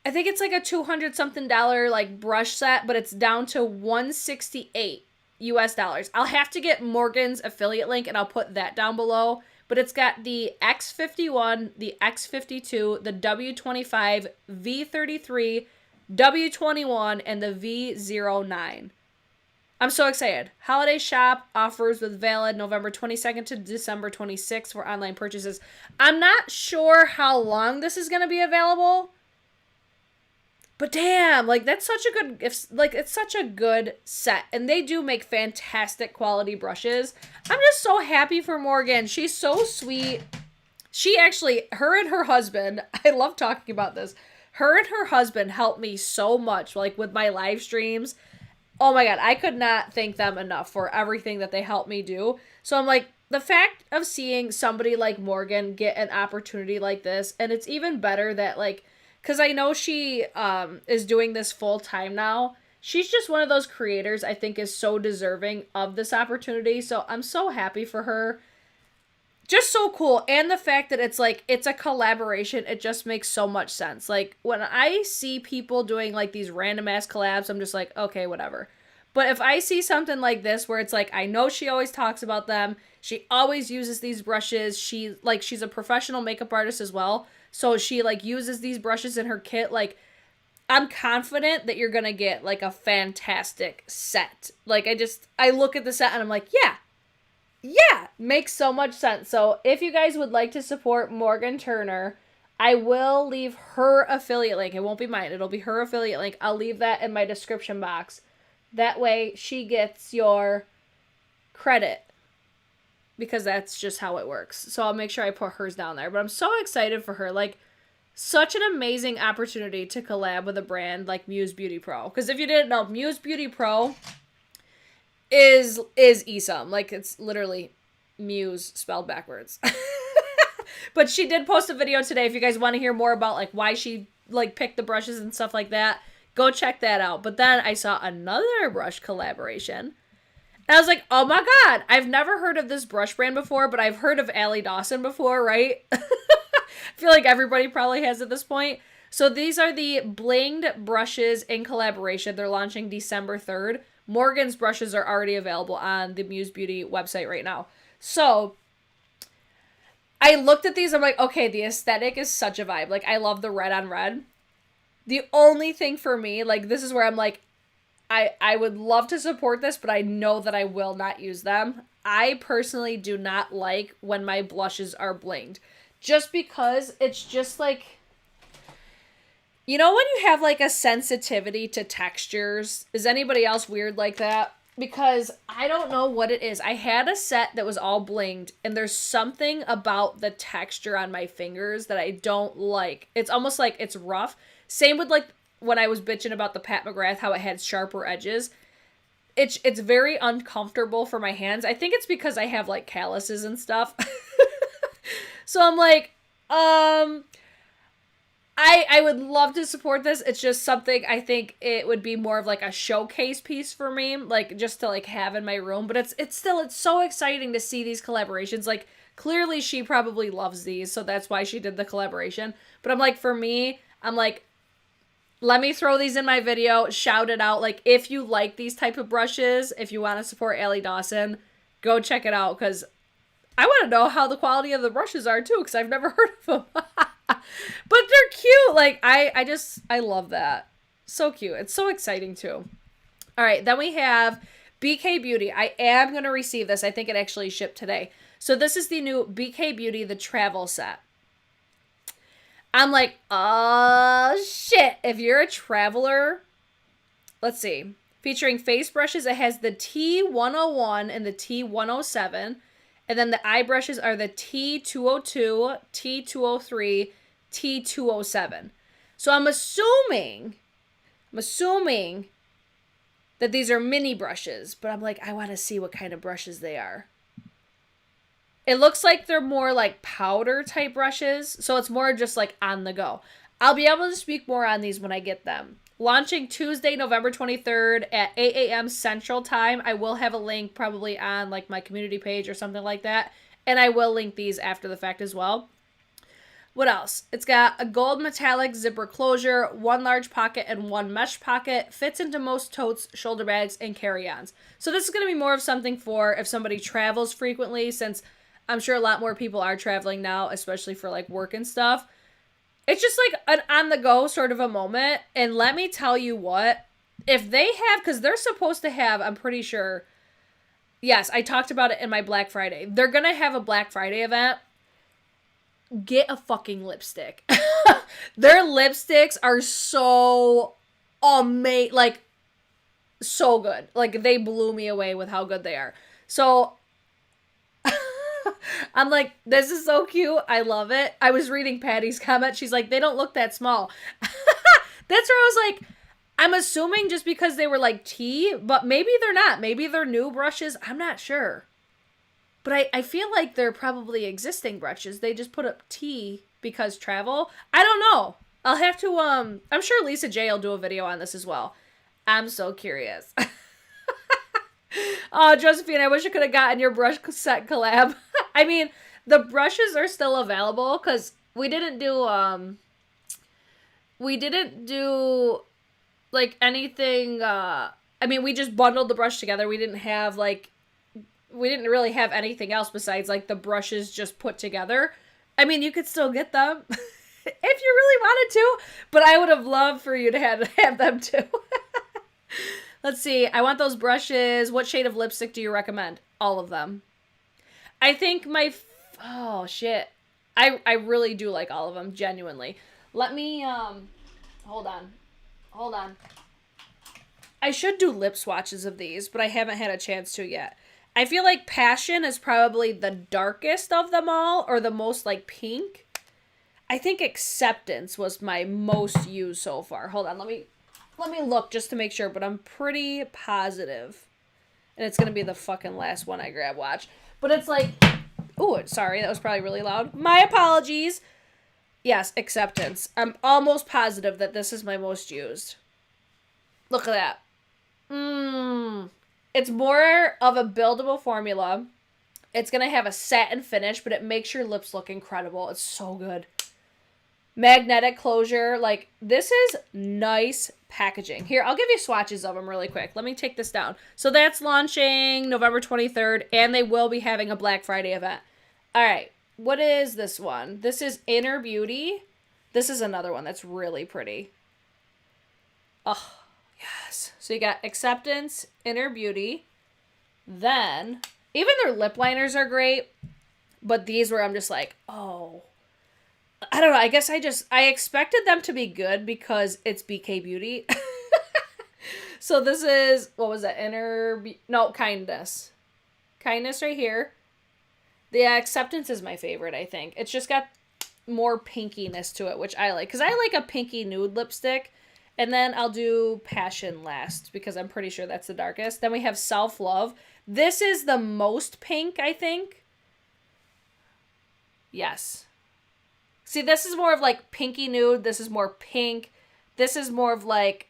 I think it's like a $200-something like brush set, but it's down to $168 US dollars. I'll have to get Morgan's affiliate link and I'll put that down below. But it's got the X51, the X52, the W25, V33, W21, and the V09. I'm so excited. Holiday shop offers with valid November 22nd to December 26th for online purchases. I'm not sure how long this is going to be available. But damn, like that's such a good, it's such a good set. And they do make fantastic quality brushes. I'm just so happy for Morgan. She's so sweet. She actually, her and her husband, I love talking about this. Her and her husband helped me so much, like with my live streams. Oh my God, I could not thank them enough for everything that they helped me do. So I'm like, the fact of seeing somebody like Morgan get an opportunity like this, and it's even better that like, because I know she is doing this full time now. She's just one of those creators I think is so deserving of this opportunity. So I'm so happy for her. Just so cool. And the fact that it's like, it's a collaboration. It just makes so much sense. Like when I see people doing like these random ass collabs, I'm just like, okay, whatever. But if I see something like this where it's like, I know she always talks about them. She always uses these brushes. She's a professional makeup artist as well. So she like uses these brushes in her kit. Like I'm confident that you're going to get like a fantastic set. Like I look at the set and I'm like, yeah, makes so much sense. So if you guys would like to support Morgan Turner, I will leave her affiliate link. It won't be mine. It'll be her affiliate link. I'll leave that in my description box. That way she gets your credit, because that's just how it works. So I'll make sure I put hers down there. But I'm so excited for her. Like, such an amazing opportunity to collab with a brand like Muse Beauty Pro. Because if you didn't know, Muse Beauty Pro is Esum. Like, it's literally Muse spelled backwards. But she did post a video today. If you guys want to hear more about like why she like picked the brushes and stuff like that, go check that out. But then I saw another brush collaboration. And I was like, oh my god, I've never heard of this brush brand before, but I've heard of Allie Dawson before, right? I feel like everybody probably has at this point. So these are the blinged brushes in collaboration. They're launching December 3rd. Morgan's brushes are already available on the Muse Beauty website right now. So I looked at these, I'm like, okay, the aesthetic is such a vibe. Like, I love the red on red. The only thing for me, like, this is where I'm like, I would love to support this, but I know that I will not use them. I personally do not like when my blushes are blinged. Just because it's just like, you know when you have like a sensitivity to textures? Is anybody else weird like that? Because I don't know what it is. I had a set that was all blinged, and there's something about the texture on my fingers that I don't like. It's almost like it's rough. Same with like when I was bitching about the Pat McGrath, how it had sharper edges. It's very uncomfortable for my hands. I think it's because I have like calluses and stuff. So I'm like, I would love to support this. It's just something I think it would be more of like a showcase piece for me, like just to like have in my room. But it's so exciting to see these collaborations. Like, clearly she probably loves these, so that's why she did the collaboration. But I'm like, for me, I'm like, let me throw these in my video, shout it out. Like, if you like these type of brushes, if you want to support Allie Dawson, go check it out, because I want to know how the quality of the brushes are too, because I've never heard of them. But they're cute. Like, I love that. So cute. It's so exciting too. All right, then we have BK Beauty. I am going to receive this. I think it actually shipped today. So this is the new BK Beauty, the travel set. I'm like, oh shit. If you're a traveler, let's see. Featuring face brushes, it has the T101 and the T107. And then the eye brushes are the T202, T203, T207. So I'm assuming that these are mini brushes, but I'm like, I want to see what kind of brushes they are. It looks like they're more like powder type brushes, so it's more just like on the go. I'll be able to speak more on these when I get them. Launching Tuesday, November 23rd at 8 a.m. Central Time. I will have a link probably on like my community page or something like that. And I will link these after the fact as well. What else? It's got a gold metallic zipper closure, one large pocket and one mesh pocket. Fits into most totes, shoulder bags, and carry-ons. So this is going to be more of something for if somebody travels frequently, since I'm sure a lot more people are traveling now, especially for like work and stuff. It's just like an on-the-go sort of a moment. And let me tell you what, if they have, because they're supposed to have, I'm pretty sure, yes, I talked about it in my Black Friday. They're going to have a Black Friday event. Get a fucking lipstick. Their lipsticks are so amazing, like, so good. Like, they blew me away with how good they are. So I'm like, this is so cute. I love it. I was reading Patty's comment. She's like, they don't look that small. That's where I was like, I'm assuming just because they were like tea, but maybe they're not. Maybe they're new brushes. I'm not sure. But I feel like they're probably existing brushes. They just put up tea because travel. I don't know. I'll have to, I'm sure Lisa J will do a video on this as well. I'm so curious. Oh, Josephine, I wish I could have gotten your brush set collab. I mean, the brushes are still available because we didn't do like anything, I mean, we just bundled the brush together. We didn't really have anything else besides like the brushes just put together. I mean, you could still get them. If you really wanted to, but I would have loved for you to have them too. Let's see. I want those brushes. What shade of lipstick do you recommend? All of them. I think oh shit. I really do like all of them, genuinely. Let me hold on. I should do lip swatches of these, but I haven't had a chance to yet. I feel like Passion is probably the darkest of them all, or the most like pink. I think Acceptance was my most used so far. Hold on, let me look just to make sure, but I'm pretty positive. And it's going to be the fucking last one I grab, watch. But it's like, ooh, sorry, that was probably really loud. My apologies. Yes, Acceptance. I'm almost positive that this is my most used. Look at that. It's more of a buildable formula. It's going to have a satin finish, but it makes your lips look incredible. It's so good. Magnetic closure. Like, this is nice packaging. Here, I'll give you swatches of them really quick. Let me take this down. So that's launching November 23rd, and they will be having a Black Friday event. All right. What is this one? This is Inner Beauty. This is another one that's really pretty. Oh, yes. So you got Acceptance, Inner Beauty. Then, even their lip liners are great, but these were, I'm just like, oh. I don't know. I guess I expected them to be good because it's BK Beauty. So this is, what was that? Kindness. Kindness right here. The Acceptance is my favorite, I think. It's just got more pinkiness to it, which I like. Because I like a pinky nude lipstick. And then I'll do Passion last because I'm pretty sure that's the darkest. Then we have Self Love. This is the most pink, I think. Yes. See, this is more of like pinky nude. This is more pink. This is more of like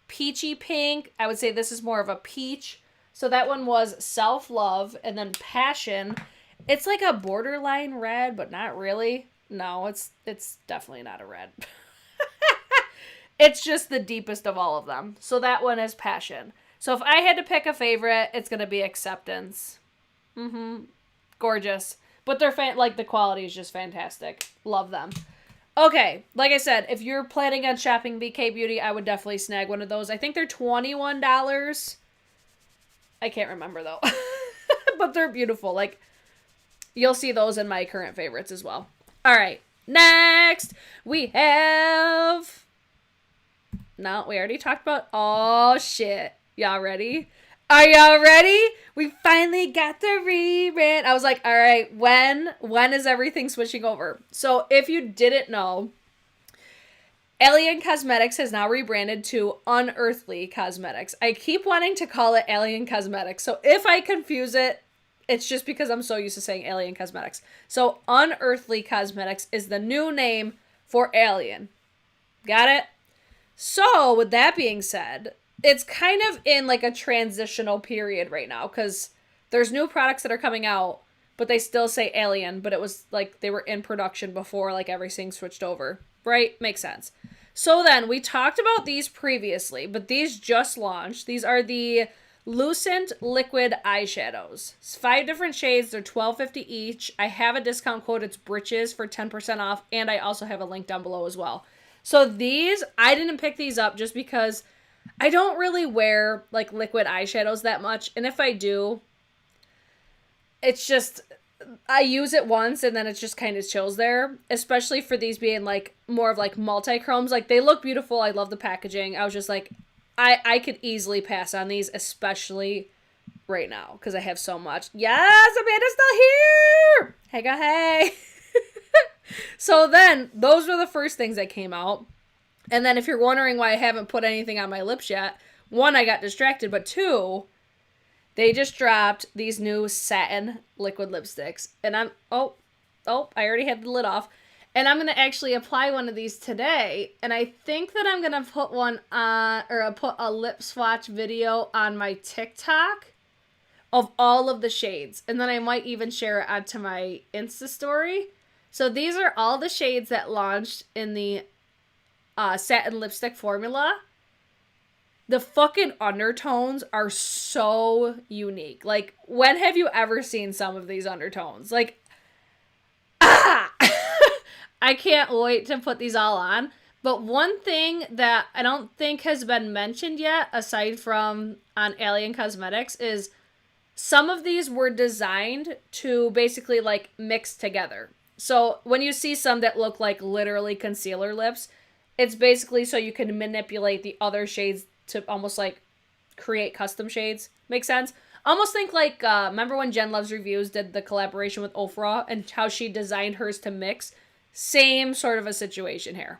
peachy pink. I would say this is more of a peach. So that one was Self Love. And then Passion. It's like a borderline red, but not really. No, it's definitely not a red. It's just the deepest of all of them. So that one is Passion. So if I had to pick a favorite, it's going to be Acceptance. Gorgeous. But they're like the quality is just fantastic. Love them. Okay, like I said, if you're planning on shopping BK Beauty, I would definitely snag one of those. I think they're $21. I can't remember though. But they're beautiful. Like, you'll see those in my current favorites as well. All right, next we have... No, we already talked about... Oh, shit. Y'all ready? Are y'all ready? We finally got the rebrand. I was like, all right, when is everything switching over? So if you didn't know, Alien Cosmetics has now rebranded to Unearthly Cosmetics. I keep wanting to call it Alien Cosmetics. So if I confuse it, it's just because I'm so used to saying Alien Cosmetics. So Unearthly Cosmetics is the new name for Alien. Got it? So with that being said, it's kind of in like a transitional period right now because there's new products that are coming out, but they still say Alien, but it was like they were in production before like everything switched over, right? Makes sense. So then we talked about these previously, but these just launched. These are the Lucent Liquid Eyeshadows. It's 5 different shades. They're $12.50 each. I have a discount code. It's Britches for 10% off, and I also have a link down below as well. So these, I didn't pick these up just because I don't really wear like liquid eyeshadows that much. And if I do, it's just, I use it once and then it just kind of chills there. Especially for these being like more of like multi-chromes. Like they look beautiful. I love the packaging. I was just like, I could easily pass on these, especially right now because I have so much. Yes, Amanda's still here. Hey, go hey. So then, those were the first things that came out. And then if you're wondering why I haven't put anything on my lips yet, 1, I got distracted, but 2, they just dropped these new satin liquid lipsticks. And I already had the lid off. And I'm going to actually apply one of these today. And I think that I'm going to put one on, or put a lip swatch video on my TikTok of all of the shades. And then I might even share it onto my Insta story. So these are all the shades that launched in the satin lipstick formula. The fucking undertones are so unique. Like, when have you ever seen some of these undertones? Like, I I can't wait to put these all on. But one thing that I don't think has been mentioned yet, aside from on Alien Cosmetics, is some of these were designed to basically like mix together. So when you see some that look like literally concealer lips, it's basically so you can manipulate the other shades to almost like create custom shades. Make sense? Almost think like, remember when Jen Loves Reviews did the collaboration with Ofra and how she designed hers to mix? Same sort of a situation here.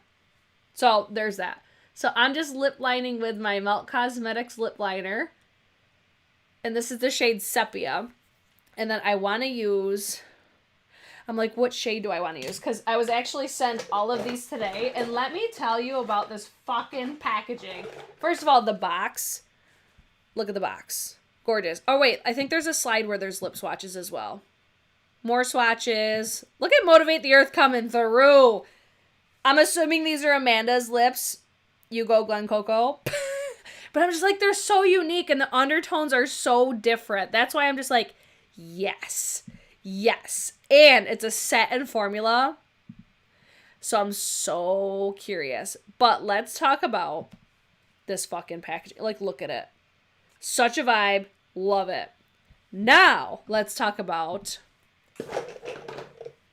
So there's that. So I'm just lip lining with my Melt Cosmetics lip liner. And this is the shade Sepia. And then I want to use... I'm like, what shade do I want to use? Because I was actually sent all of these today. And let me tell you about this fucking packaging. First of all, the box. Look at the box. Gorgeous. Oh, wait. I think there's a slide where there's lip swatches as well. More swatches. Look at Motivate the Earth coming through. I'm assuming these are Amanda's lips. You go, Glen Coco. But I'm just like, they're so unique. And the undertones are so different. That's why I'm just like, yes. Yes. And it's a satin formula. So I'm so curious. But let's talk about this fucking packaging. Like, look at it. Such a vibe. Love it. Now, let's talk about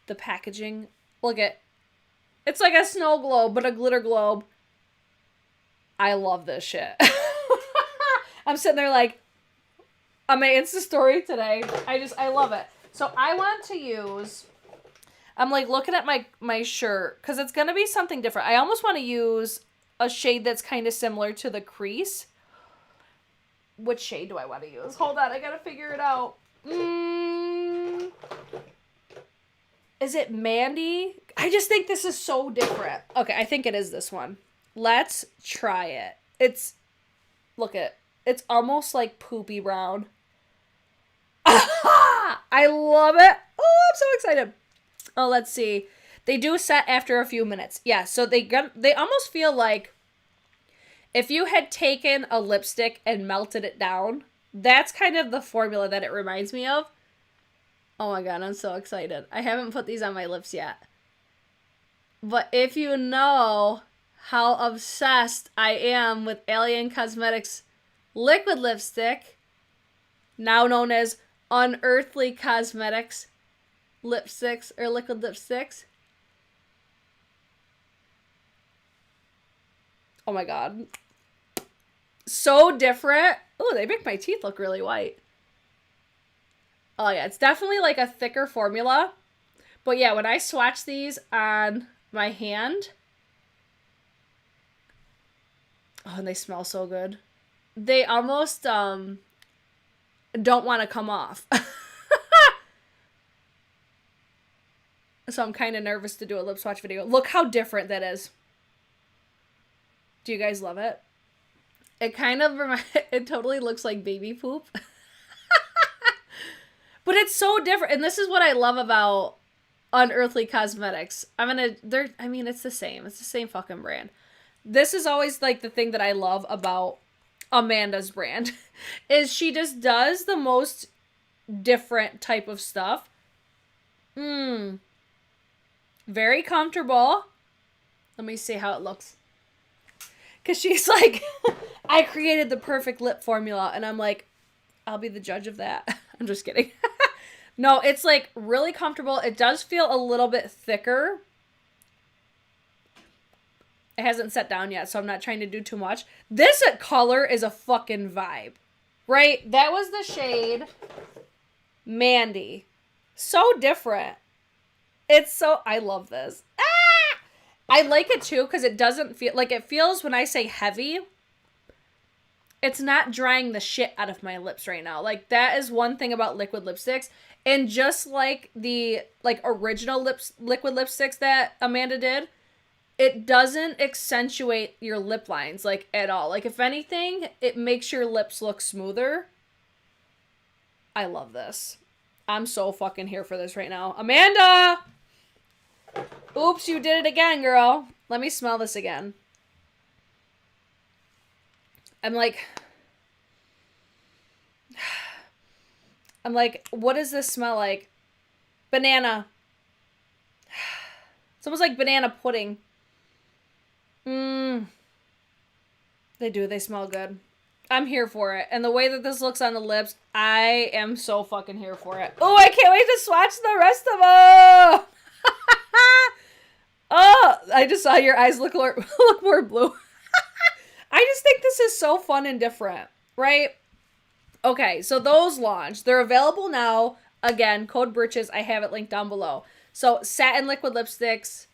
the packaging. Look at, it's like a snow globe, but a glitter globe. I love this shit. I'm sitting there like, on my Insta story today. I love it. So I want to use, I'm like looking at my shirt because it's going to be something different. I almost want to use a shade that's kind of similar to the crease. Which shade do I want to use? Hold on, I got to figure it out. Is it Mandy? I just think this is so different. Okay, I think it is this one. Let's try it. It's, look at, it's almost like poopy brown. I love it. Oh, I'm so excited. Oh, let's see. They do set after a few minutes. Yeah, so they almost feel like if you had taken a lipstick and melted it down, that's kind of the formula that it reminds me of. Oh my god, I'm so excited. I haven't put these on my lips yet. But if you know how obsessed I am with Alien Cosmetics liquid lipstick, now known as Unearthly Cosmetics lipsticks or liquid lipsticks. Oh my god. So different. Oh, they make my teeth look really white. Oh yeah, it's definitely like a thicker formula. But yeah, when I swatch these on my hand, oh, and they smell so good. They almost don't want to come off. So I'm kind of nervous to do a lip swatch video. Look how different that is. Do you guys love it? It kind of it totally looks like baby poop. But it's so different. And this is what I love about Unearthly Cosmetics. It's the same. It's the same fucking brand. This is always like the thing that I love about Amanda's brand is she just does the most different type of stuff. Very comfortable. Let me see how it looks. Because she's like, I created the perfect lip formula. And I'm like, I'll be the judge of that. I'm just kidding. No, it's like really comfortable. It does feel a little bit thicker. It hasn't set down yet, so I'm not trying to do too much. This color is a fucking vibe. Right? That was the shade Mandy. So different. I love this. Ah! I like it too because it doesn't feel, like it feels when I say heavy, it's not drying the shit out of my lips right now. Like that is one thing about liquid lipsticks. And just like the original liquid lipsticks that Amanda did, it doesn't accentuate your lip lines like at all. Like if anything, it makes your lips look smoother. I love this. I'm so fucking here for this right now. Amanda! Oops, you did it again, girl. Let me smell this again. I'm like, what does this smell like? Banana. It's almost like banana pudding. They do. They smell good. I'm here for it. And the way that this looks on the lips, I am so fucking here for it. Oh, I can't wait to swatch the rest of them. Oh, I just saw your eyes look more blue. I just think this is so fun and different, right? Okay, so those launched. They're available now. Again, code BRITCHES. I have it linked down below. So, satin liquid lipsticks.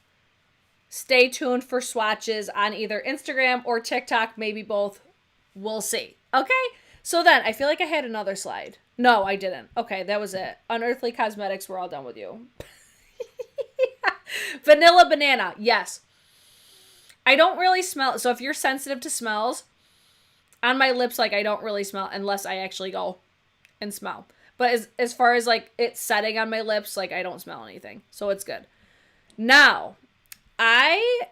Stay tuned for swatches on either Instagram or TikTok. Maybe both. We'll see. Okay? So then, I feel like I had another slide. No, I didn't. Okay, that was it. Unearthly Cosmetics, we're all done with you. Vanilla banana. Yes. I don't really smell. So if you're sensitive to smells, on my lips, like, I don't really smell unless I actually go and smell. But as far as, like, it setting on my lips, like, I don't smell anything. So it's good. Now, I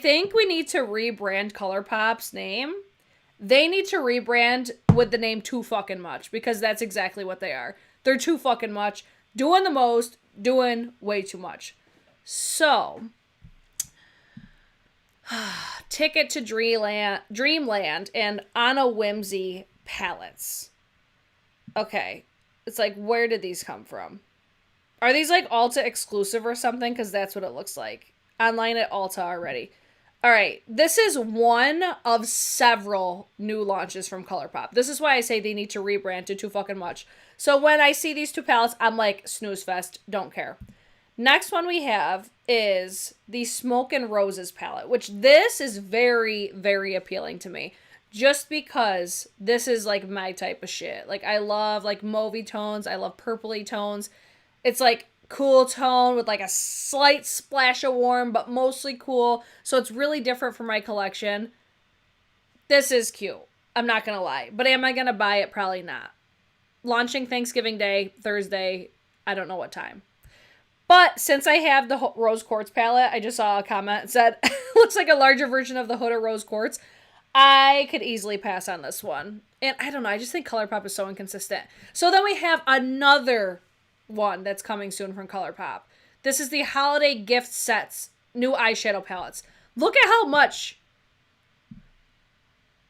think we need to rebrand ColourPop's name. They need to rebrand with the name Too Fucking Much, because that's exactly what they are. They're too fucking much. Doing the most, doing way too much. So, Ticket to Dreamland and On a Whimsy palettes. Okay. It's like, where did these come from? Are these like Ulta exclusive or something? Because that's what it looks like. Online at Ulta already. Alright. This is one of several new launches from ColourPop. This is why I say they need to rebrand to Too Fucking Much. So when I see these two palettes, I'm like, snooze fest. Don't care. Next one we have is the Smokin' Roses palette, which this is very, very appealing to me. Just because this is like my type of shit. Like, I love like mauvey tones. I love purpley tones. It's like cool tone with like a slight splash of warm, but mostly cool. So it's really different from my collection. This is cute. I'm not going to lie. But am I going to buy it? Probably not. Launching Thanksgiving Day, Thursday. I don't know what time. But since I have the Rose Quartz palette, I just saw a comment that said, looks like a larger version of the Huda Rose Quartz. I could easily pass on this one. And I don't know, I just think ColourPop is so inconsistent. So then we have another one that's coming soon from ColourPop. This is the Holiday Gift Sets new eyeshadow palettes. Look at how much.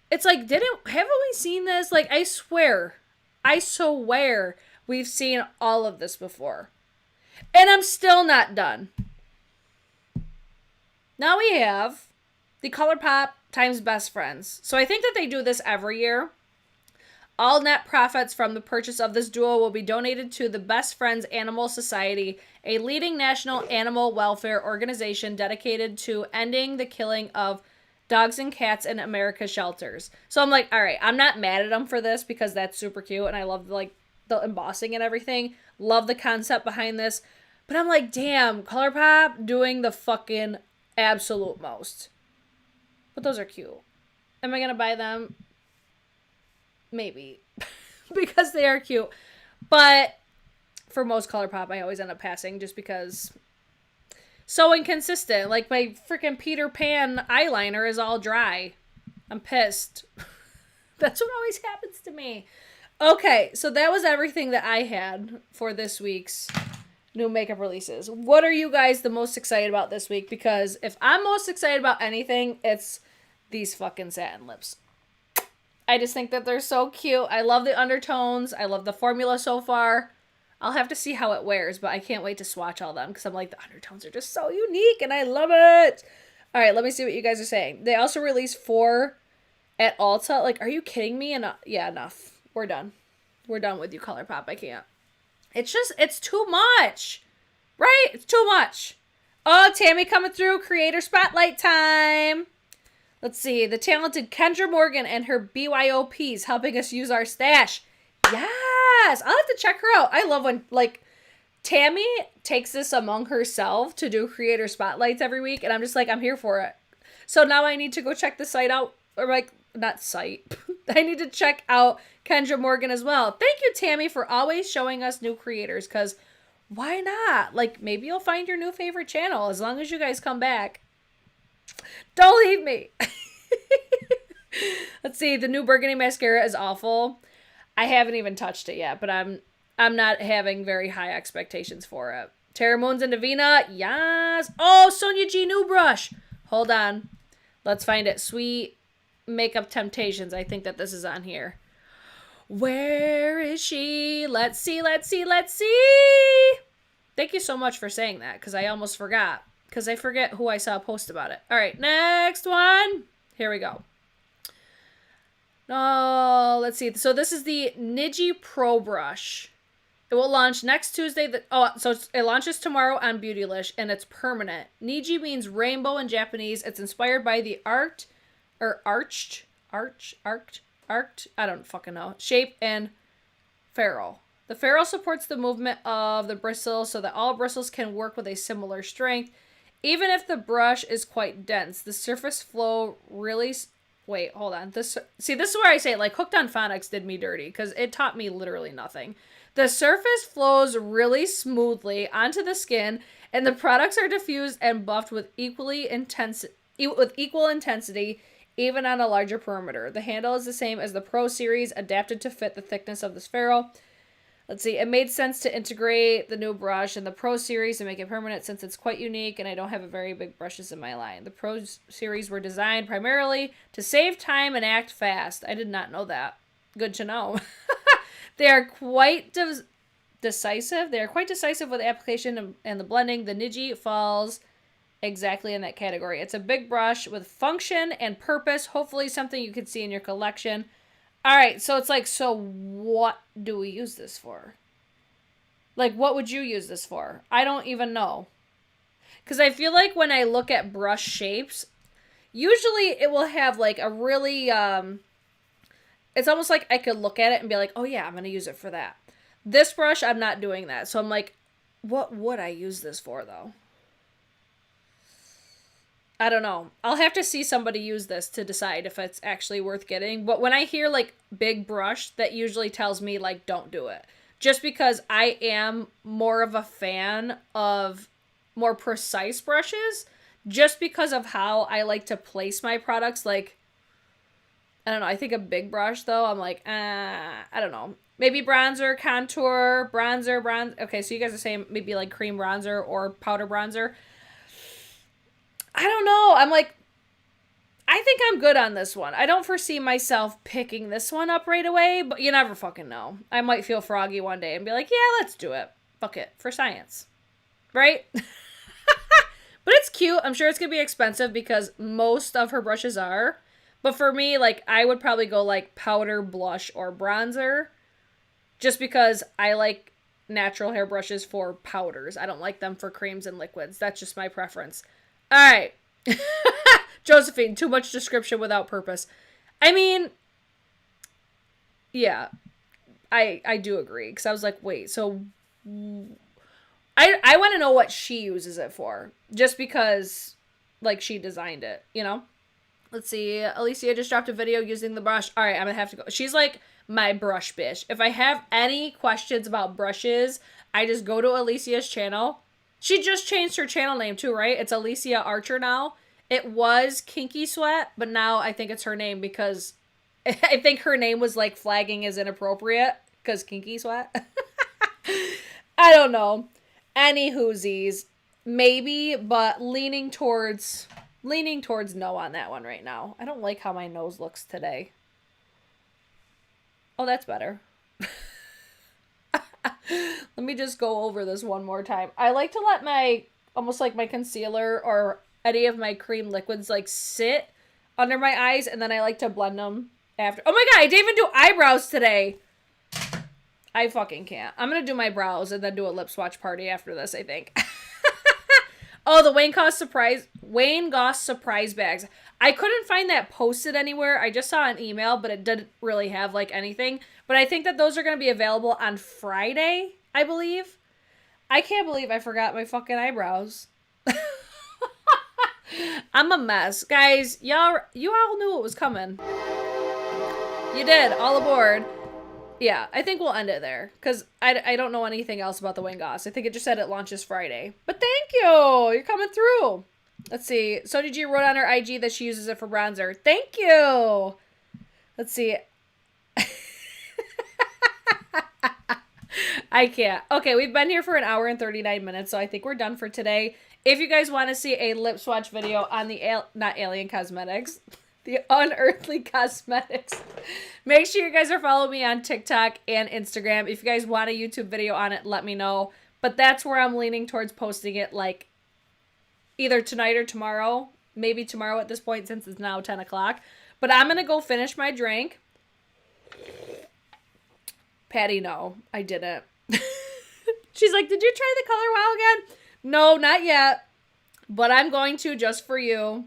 It's like, haven't we seen this? Like, I swear we've seen all of this before. And I'm still not done. Now we have the ColourPop times Best Friends. So I think that they do this every year. All net profits from the purchase of this duo will be donated to the Best Friends Animal Society, a leading national animal welfare organization dedicated to ending the killing of dogs and cats in America's shelters. So I'm like, all right, I'm not mad at them for this because that's super cute and I love like the embossing and everything. Love the concept behind this. But I'm like, damn, ColourPop doing the fucking absolute most. But those are cute. Am I going to buy them? Maybe. Because they are cute. But for most ColourPop, I always end up passing just because so inconsistent. Like my freaking Peter Pan eyeliner is all dry. I'm pissed. That's what always happens to me. Okay, so that was everything that I had for this week's new makeup releases. What are you guys the most excited about this week? Because if I'm most excited about anything, it's these fucking satin lips. I just think that they're so cute. I love the undertones. I love the formula so far. I'll have to see how it wears, but I can't wait to swatch all them because I'm like, the undertones are just so unique and I love it. All right, let me see what you guys are saying. They also released 4 at Ulta. Like, are you kidding me? Yeah, enough. We're done. We're done with you, ColourPop. I can't. It's too much. Right? It's too much. Oh, Tammy coming through. Creator Spotlight time. Let's see. The talented Kendra Morgan and her BYOPs helping us use our stash. Yes. I'll have to check her out. I love when, like, Tammy takes this among herself to do Creator Spotlights every week. And I'm just like, I'm here for it. So now I need to go check the site out. Or, like, not site. I need to check out Kendra Morgan as well. Thank you, Tammy, for always showing us new creators, because why not? Like, maybe you'll find your new favorite channel as long as you guys come back. Don't leave me. Let's see. The new Burgundy Mascara is awful. I haven't even touched it yet, but I'm not having very high expectations for it. Terra Moons and Davina. Yes. Oh, Sonia G. New brush. Hold on. Let's find it. Sweet Makeup Temptations. I think that this is on here. Where is she? Let's see, let's see, let's see. Thank you so much for saying that, because I almost forgot. Because I forget who I saw post about it. All right, next one. Here we go. Oh, let's see. So this is the Niji Pro Brush. It will launch next Tuesday. So it launches tomorrow on Beautylish, and it's permanent. Niji means rainbow in Japanese. It's inspired by the arced, I don't fucking know, shape and ferrule. The ferrule supports the movement of the bristles so that all bristles can work with a similar strength. Even if the brush is quite dense, the surface flow really... Wait, hold on. This is where I say, like, Hooked on Phonics did me dirty, because it taught me literally nothing. The surface flows really smoothly onto the skin, and the products are diffused and buffed with equal intensity, even on a larger perimeter. The handle is the same as the Pro Series, adapted to fit the thickness of this ferrule. Let's see, it made sense to integrate the new brush in the Pro Series and make it permanent since it's quite unique and I don't have a very big brushes in my line. The Pro Series were designed primarily to save time and act fast. I did not know that. Good to know. They are quite decisive. They are quite decisive with the application and the blending. The Niji falls exactly in that category. It's a big brush with function and purpose. Hopefully something you could see in your collection. All right, so it's like, so what do we use this for? Like, what would you use this for? I don't even know. Because I feel like when I look at brush shapes, usually it will have like a really, it's almost like I could look at it and be like, oh yeah, I'm going to use it for that. This brush, I'm not doing that. So I'm like, what would I use this for though? I don't know. I'll have to see somebody use this to decide if it's actually worth getting. But when I hear like big brush, that usually tells me like don't do it. Just because I am more of a fan of more precise brushes. Just because of how I like to place my products. Like, I don't know. I think a big brush though, I'm like, I don't know. Maybe bronzer, contour, bronzer. Okay, so you guys are saying maybe like cream bronzer or powder bronzer. I don't know. I'm like, I think I'm good on this one. I don't foresee myself picking this one up right away, but you never fucking know. I might feel froggy one day and be like, yeah, let's do it. Fuck it. For science. Right? But it's cute. I'm sure it's going to be expensive because most of her brushes are. But for me, like, I would probably go like powder, blush, or bronzer. Just because I like natural hair brushes for powders. I don't like them for creams and liquids. That's just my preference. All right. Josephine, too much description without purpose. I mean, yeah, I do agree. Because I was like, wait, so I want to know what she uses it for. Just because, like, she designed it, you know? Let's see. Alicia just dropped a video using the brush. All right, I'm going to have to go. She's like my brush bitch. If I have any questions about brushes, I just go to Alicia's channel. She just changed her channel name too, right? It's Alicia Archer now. It was Kinky Sweat, but now I think it's her name because I think her name was like flagging as inappropriate because Kinky Sweat. I don't know. Any whoosies. Maybe, but leaning towards no on that one right now. I don't like how my nose looks today. Oh, that's better. Let me just go over this one more time. I like to let my, almost like my concealer or any of my cream liquids like sit under my eyes and then I like to blend them after. Oh my god, I didn't even do eyebrows today. I fucking can't. I'm gonna do my brows and then do a lip swatch party after this, I think. Oh, the Wayne Goss surprise bags. I couldn't find that posted anywhere. I just saw an email, but it didn't really have like anything. But I think that those are going to be available on Friday, I believe. I can't believe I forgot my fucking eyebrows. I'm a mess. Guys, you all knew it was coming. You did. All aboard. Yeah, I think we'll end it there. Because I don't know anything else about the Wayne Goss. I think it just said it launches Friday. But thank you. You're coming through. Let's see. Sonia G wrote on her IG that she uses it for bronzer. Thank you. Let's see. I can't. Okay, we've been here for an hour and 39 minutes, so I think we're done for today. If you guys want to see a lip swatch video on the, not Alien Cosmetics, the Unearthly Cosmetics, make sure you guys are following me on TikTok and Instagram. If you guys want a YouTube video on it, let me know. But that's where I'm leaning towards posting it, like, either tonight or tomorrow. Maybe tomorrow at this point, since it's now 10 o'clock. But I'm going to go finish my drink. Patty, no, I didn't. She's like, did you try the Color Wow again? No, not yet. But I'm going to just for you.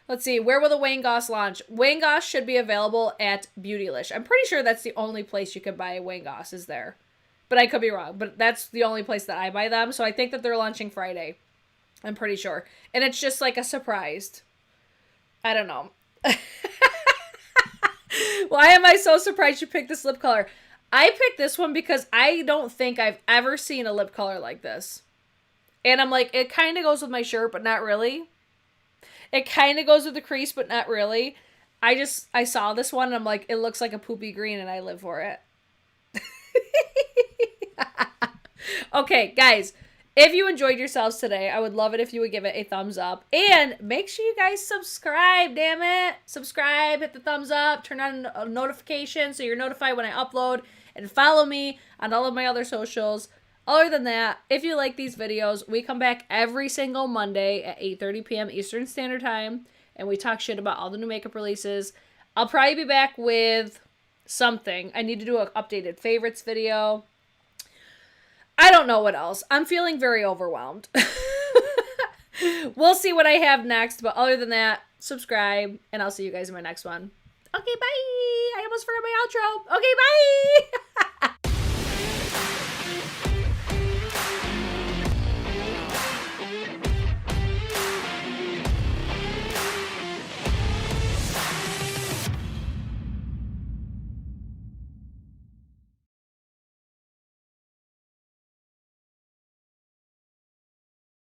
Let's see, where will the Wayne Goss launch? Wayne Goss should be available at Beautylish. I'm pretty sure that's the only place you can buy Wayne Goss is there. But I could be wrong. But that's the only place that I buy them. So I think that they're launching Friday. I'm pretty sure. And it's just like a surprise. I don't know. Why am I so surprised you picked this lip color? I picked this one because I don't think I've ever seen a lip color like this. And I'm like, it kind of goes with my shirt, but not really. It kind of goes with the crease, but not really. I saw this one and I'm like, it looks like a poopy green and I live for it. Okay, guys, if you enjoyed yourselves today, I would love it if you would give it a thumbs up. And make sure you guys subscribe, damn it. Subscribe, hit the thumbs up, turn on a notification so you're notified when I upload, and follow me on all of my other socials. Other than that, if you like these videos, we come back every single Monday at 8:30 p.m. Eastern Standard Time, and we talk shit about all the new makeup releases. I'll probably be back with something. I need to do an updated favorites video. I don't know what else. I'm feeling very overwhelmed. We'll see what I have next, but other than that, subscribe, and I'll see you guys in my next one. Okay, bye! I almost forgot my outro. Okay, bye!